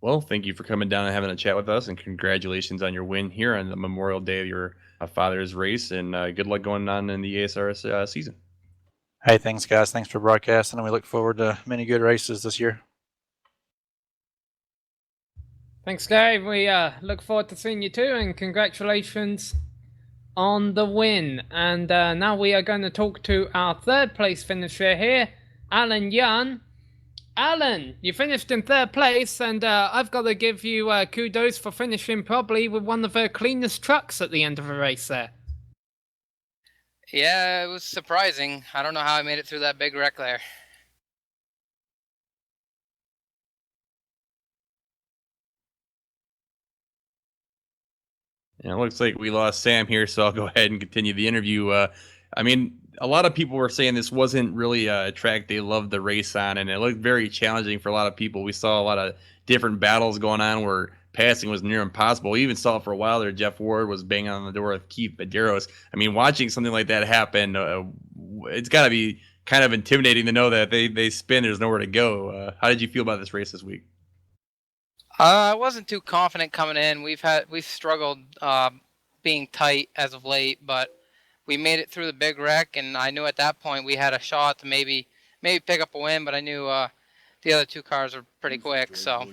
Well, thank you for coming down and having a chat with us, and congratulations on your win here on the Memorial Day of your father's race, and good luck going on in the ASRS season. Hey, thanks, guys. Thanks for broadcasting, and we look forward to many good races this year. Thanks, Gary. We look forward to seeing you too, and congratulations on the win. And now we are going to talk to our third place finisher here, Alan Young. Alan, you finished in third place, and I've got to give you kudos for finishing probably with one of the cleanest trucks at the end of the race there. Yeah, it was surprising. I don't know how I made it through that big wreck there. And it looks like we lost Sam here, so I'll go ahead and continue the interview. I mean, a lot of people were saying this wasn't really a track they loved the race on, and it looked very challenging for a lot of people. We saw a lot of different battles going on where passing was near impossible. We even saw it for a while there. Jeff Ward was banging on the door with Keith Medeiros. I mean, watching something like that happen, it's got to be kind of intimidating to know that they spin, there's nowhere to go. How did you feel about this race this week? I wasn't too confident coming in. We've struggled being tight as of late, but we made it through the big wreck, and I knew at that point we had a shot to maybe pick up a win. But I knew the other two cars were pretty quick. So.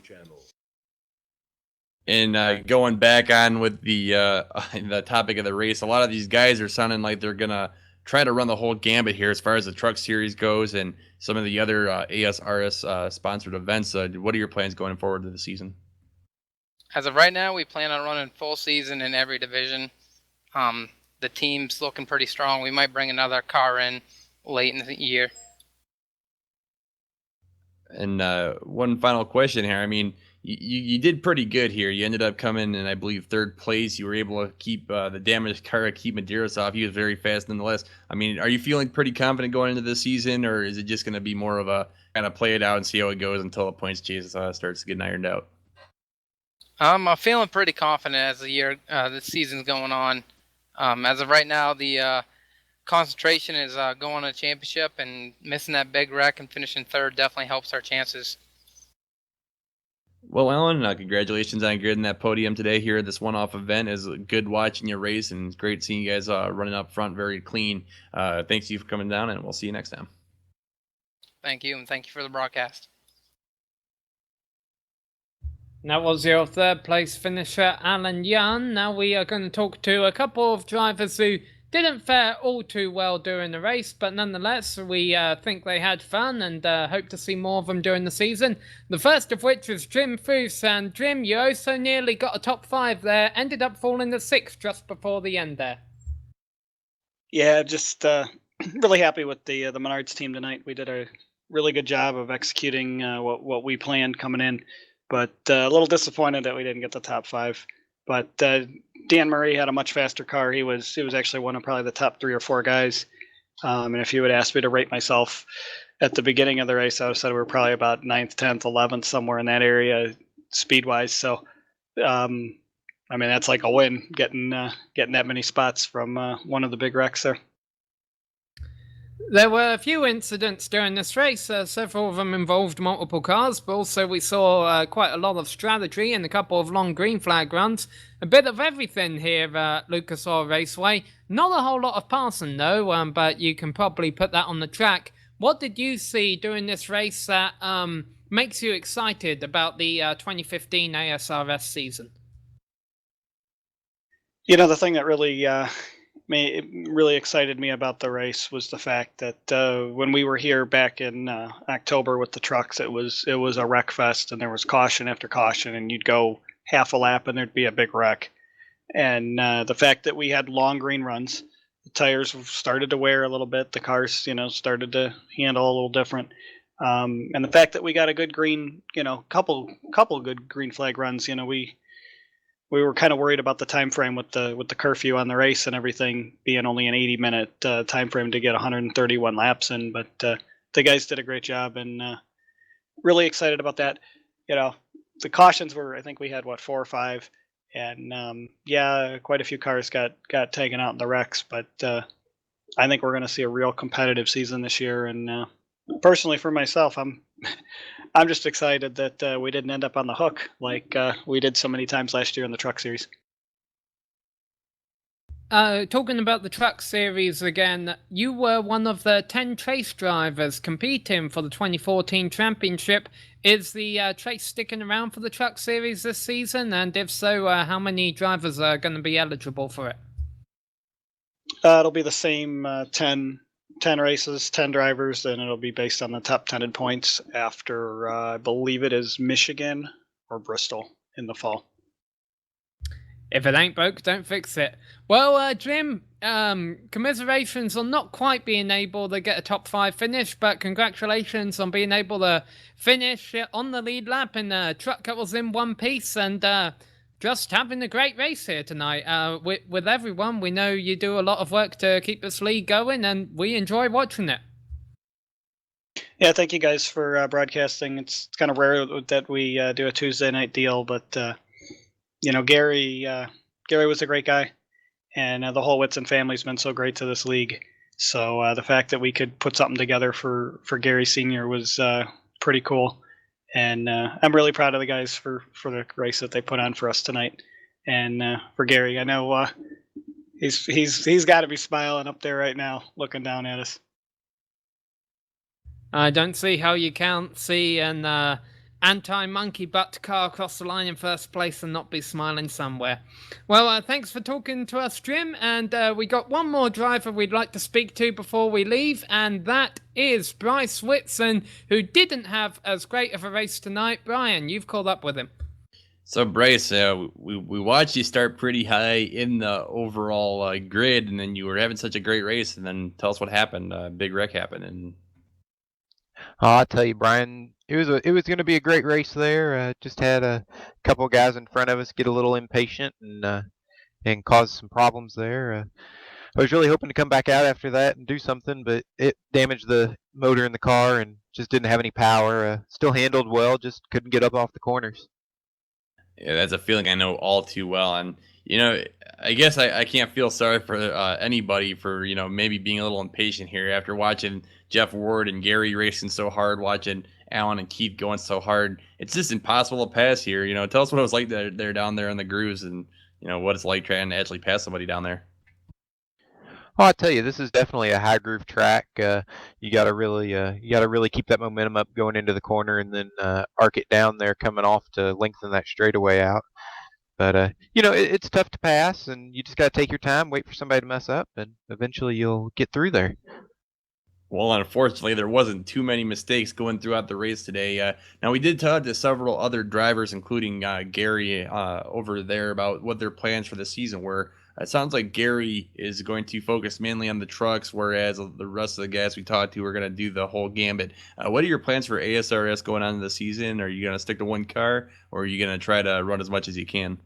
And going back on with the topic of the race, a lot of these guys are sounding like they're gonna try to run the whole gambit here as far as the truck series goes and some of the other ASRS sponsored events. What are your plans going forward to the season? As of right now, we plan on running full season in every division. The team's looking pretty strong. We might bring another car in late in the year. And one final question here. I mean, you did pretty good here. You ended up coming in, I believe, third place. You were able to keep the damaged car, keep Medeiros off. He was very fast nonetheless. I mean, are you feeling pretty confident going into this season, or is it just going to be more of a kind of play it out and see how it goes until the points chase starts getting ironed out? I'm feeling pretty confident as the season's going on. As of right now, the concentration is going to a championship, and missing that big wreck and finishing third definitely helps our chances. Well, Alan, congratulations on getting that podium today here at this one-off event. It's good watching you race, and it's great seeing you guys running up front very clean. Thanks to you for coming down, and we'll see you next time. Thank you, and thank you for the broadcast. That was your third place finisher, Alan Young. Now we are going to talk to a couple of drivers who didn't fare all too well during the race, but nonetheless, we think they had fun and hope to see more of them during the season. The first of which is Jim Foose, and Jim, you also nearly got a top 5 there, ended up falling to 6th just before the end there. Yeah, just really happy with the Menards team tonight. We did a really good job of executing what we planned coming in, but a little disappointed that we didn't get the top 5. But Dan Murray had a much faster car. He was actually one of probably the top 3 or 4 guys. And if you would ask me to rate myself at the beginning of the race, I would have said we were probably about 9th, 10th, 11th, somewhere in that area speed-wise. So, I mean, that's like a win, getting that many spots from one of the big wrecks there. There were a few incidents during this race. Several of them involved multiple cars, but also we saw quite a lot of strategy and a couple of long green flag runs. A bit of everything here at Lucas Oil Raceway. Not a whole lot of passing though, but you can probably put that on the track. What did you see during this race that makes you excited about the 2015 ASRS season? You know, the thing that really excited me about the race was the fact that when we were here back in October with the trucks, it was a wreck fest, and there was caution after caution, and you'd go half a lap and there'd be a big wreck. And the fact that we had long green runs, the tires started to wear a little bit, the cars, started to handle a little different. And the fact that we got a good green, couple good green flag runs, we were kind of worried about the time frame with the curfew on the race and everything being only an 80-minute time frame to get 131 laps in, but the guys did a great job, and really excited about that. The cautions were, I think we had 4 or 5, and quite a few cars got taken out in the wrecks, but I think we're going to see a real competitive season this year. And personally, for myself, I'm just excited that we didn't end up on the hook like we did so many times last year in the Truck Series. Talking about the Truck Series again, you were one of the 10 Trace drivers competing for the 2014 championship. Is the Trace sticking around for the Truck Series this season? And if so, how many drivers are going to be eligible for it? It'll be the same 10 races, 10 drivers, and it'll be based on the top 10 in points after, I believe it is Michigan or Bristol in the fall. If it ain't broke, don't fix it. Well, Jim, commiserations on not quite being able to get a top 5 finish, but congratulations on being able to finish on the lead lap in a truck that was in one piece, and just having a great race here tonight. With everyone, we know you do a lot of work to keep this league going, and we enjoy watching it. Yeah, thank you guys for broadcasting. It's kind of rare that we do a Tuesday night deal, but Gary was a great guy, and the whole Whitson family's been so great to this league. So the fact that we could put something together for Gary Sr. was pretty cool. And I'm really proud of the guys for the race that they put on for us tonight. And for Gary, I know he's got to be smiling up there right now, looking down at us. I don't see how you can't see an anti-monkey butt car across the line in first place and not be smiling somewhere. Well, thanks for talking to us, Jim. And we got one more driver we'd like to speak to before we leave, and that is Bryce Whitson, who didn't have as great of a race tonight. Brian, you've called up with him. So Bryce, we watched you start pretty high in the overall grid, and then you were having such a great race, and then tell us what happened. Big wreck happened, and I'll tell you, Brian, it was going to be a great race there. Just had a couple guys in front of us get a little impatient and cause some problems there. I was really hoping to come back out after that and do something, but it damaged the motor in the car and just didn't have any power. Still handled well, just couldn't get up off the corners. yeah, that's a feeling I know all too well. And I guess I can't feel sorry for anybody for maybe being a little impatient here after watching Jeff Ward and Gary racing so hard, watching Alan and Keith going so hard. It's just impossible to pass here. Tell us what it was like they're down there in the grooves, and what it's like trying to actually pass somebody down there. Well, I tell you, this is definitely a high groove track. You got to really keep that momentum up going into the corner, and then arc it down there coming off to lengthen that straightaway out. But it's tough to pass, and you just got to take your time, wait for somebody to mess up, and eventually you'll get through there. Well, unfortunately, there wasn't too many mistakes going throughout the race today. Now, we did talk to several other drivers, including Gary over there, about what their plans for the season were. It sounds like Gary is going to focus mainly on the trucks, whereas the rest of the guys we talked to are going to do the whole gambit. What are your plans for ASRS going on in the season? Are you going to stick to one car, or are you going to try to run as much as you can?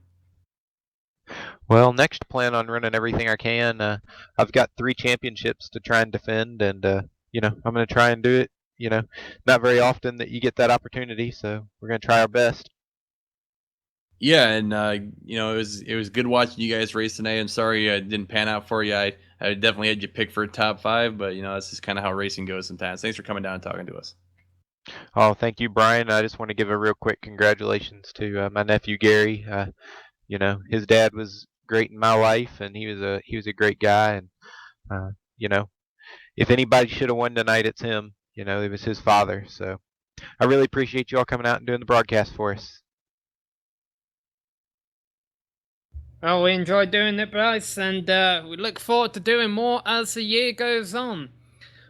Well, next I plan on running everything I can. I've got 3 championships to try and defend, and I'm going to try and do it. Not very often that you get that opportunity, so we're going to try our best. Yeah, and it was good watching you guys race tonight. I'm sorry it didn't pan out for you. I definitely had you pick for a top five, but that's just kind of how racing goes sometimes. Thanks for coming down and talking to us. Oh, thank you, Brian. I just want to give a real quick congratulations to my nephew Gary. His dad was great in my life, and he was a great guy. And uh, you know, if anybody should have won tonight, it's him. It was his father. So I really appreciate you all coming out and doing the broadcast for us. Well, we enjoyed doing it, Bryce, and we look forward to doing more as the year goes on.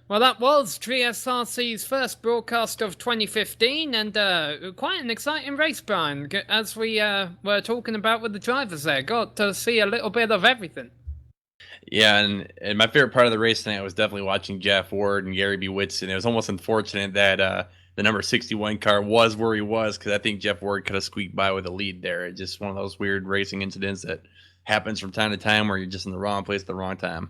Well, that was GSRC's first broadcast of 2015, and quite an exciting race, Brian, as we were talking about with the drivers there. Got to see a little bit of everything. Yeah, and my favorite part of the race tonight was definitely watching Jeff Ward and Gary B. Whitson. It was almost unfortunate that the number 61 car was where he was, because I think Jeff Ward could have squeaked by with a lead there. It's just one of those weird racing incidents that happens from time to time where you're just in the wrong place at the wrong time.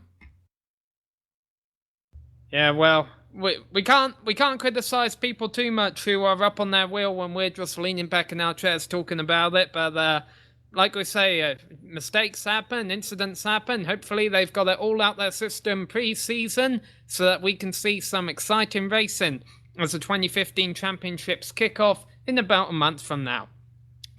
Yeah, well, we can't criticize people too much who are up on their wheel when we're just leaning back in our chairs talking about it. But like we say, mistakes happen, incidents happen. Hopefully, they've got it all out their system pre-season so that we can see some exciting racing as the 2015 championships kick off in about a month from now.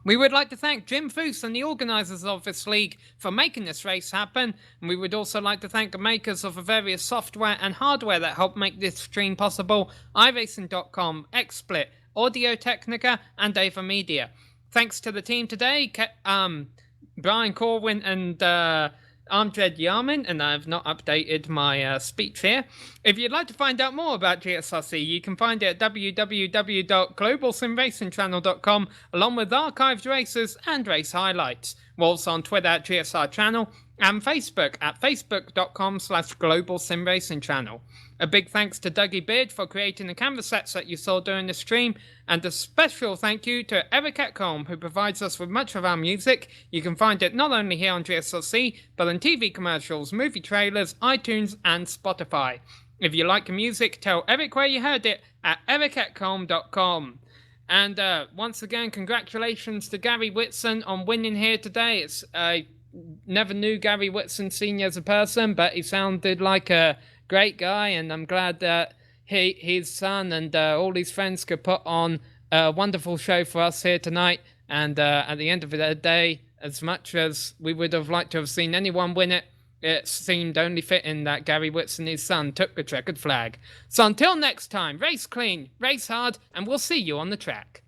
We would like to thank Jim Foose and the organisers of this league for making this race happen, and we would also like to thank the makers of the various software and hardware that help make this stream possible: iRacing.com, XSplit, Audio Technica, and Ava Media. Thanks to the team today, Brian Corwin and Amjad Yamin, and I've not updated my speech here. If you'd like to find out more about GSRC, you can find it at www.globalsimracingchannel.com, along with archived races and race highlights. We're also on Twitter at GSR Channel and Facebook at facebook.com/globalsimracingchannel. A big thanks to Dougie Beard for creating the canvas sets that you saw during the stream, and a special thank you to Eric Ekholm, who provides us with much of our music. You can find it not only here on GSRC, but in TV commercials, movie trailers, iTunes, and Spotify. If you like the music, tell Eric where you heard it at ericekholm.com. And once again, congratulations to Gary Whitson on winning here today. I never knew Gary Whitson Sr. as a person, but he sounded like a great guy, and I'm glad that his son and all his friends could put on a wonderful show for us here tonight. And at the end of the day, as much as we would have liked to have seen anyone win it, it seemed only fitting that Gary Whitson, his son, took the checkered flag. So until next time, race clean, race hard, and we'll see you on the track.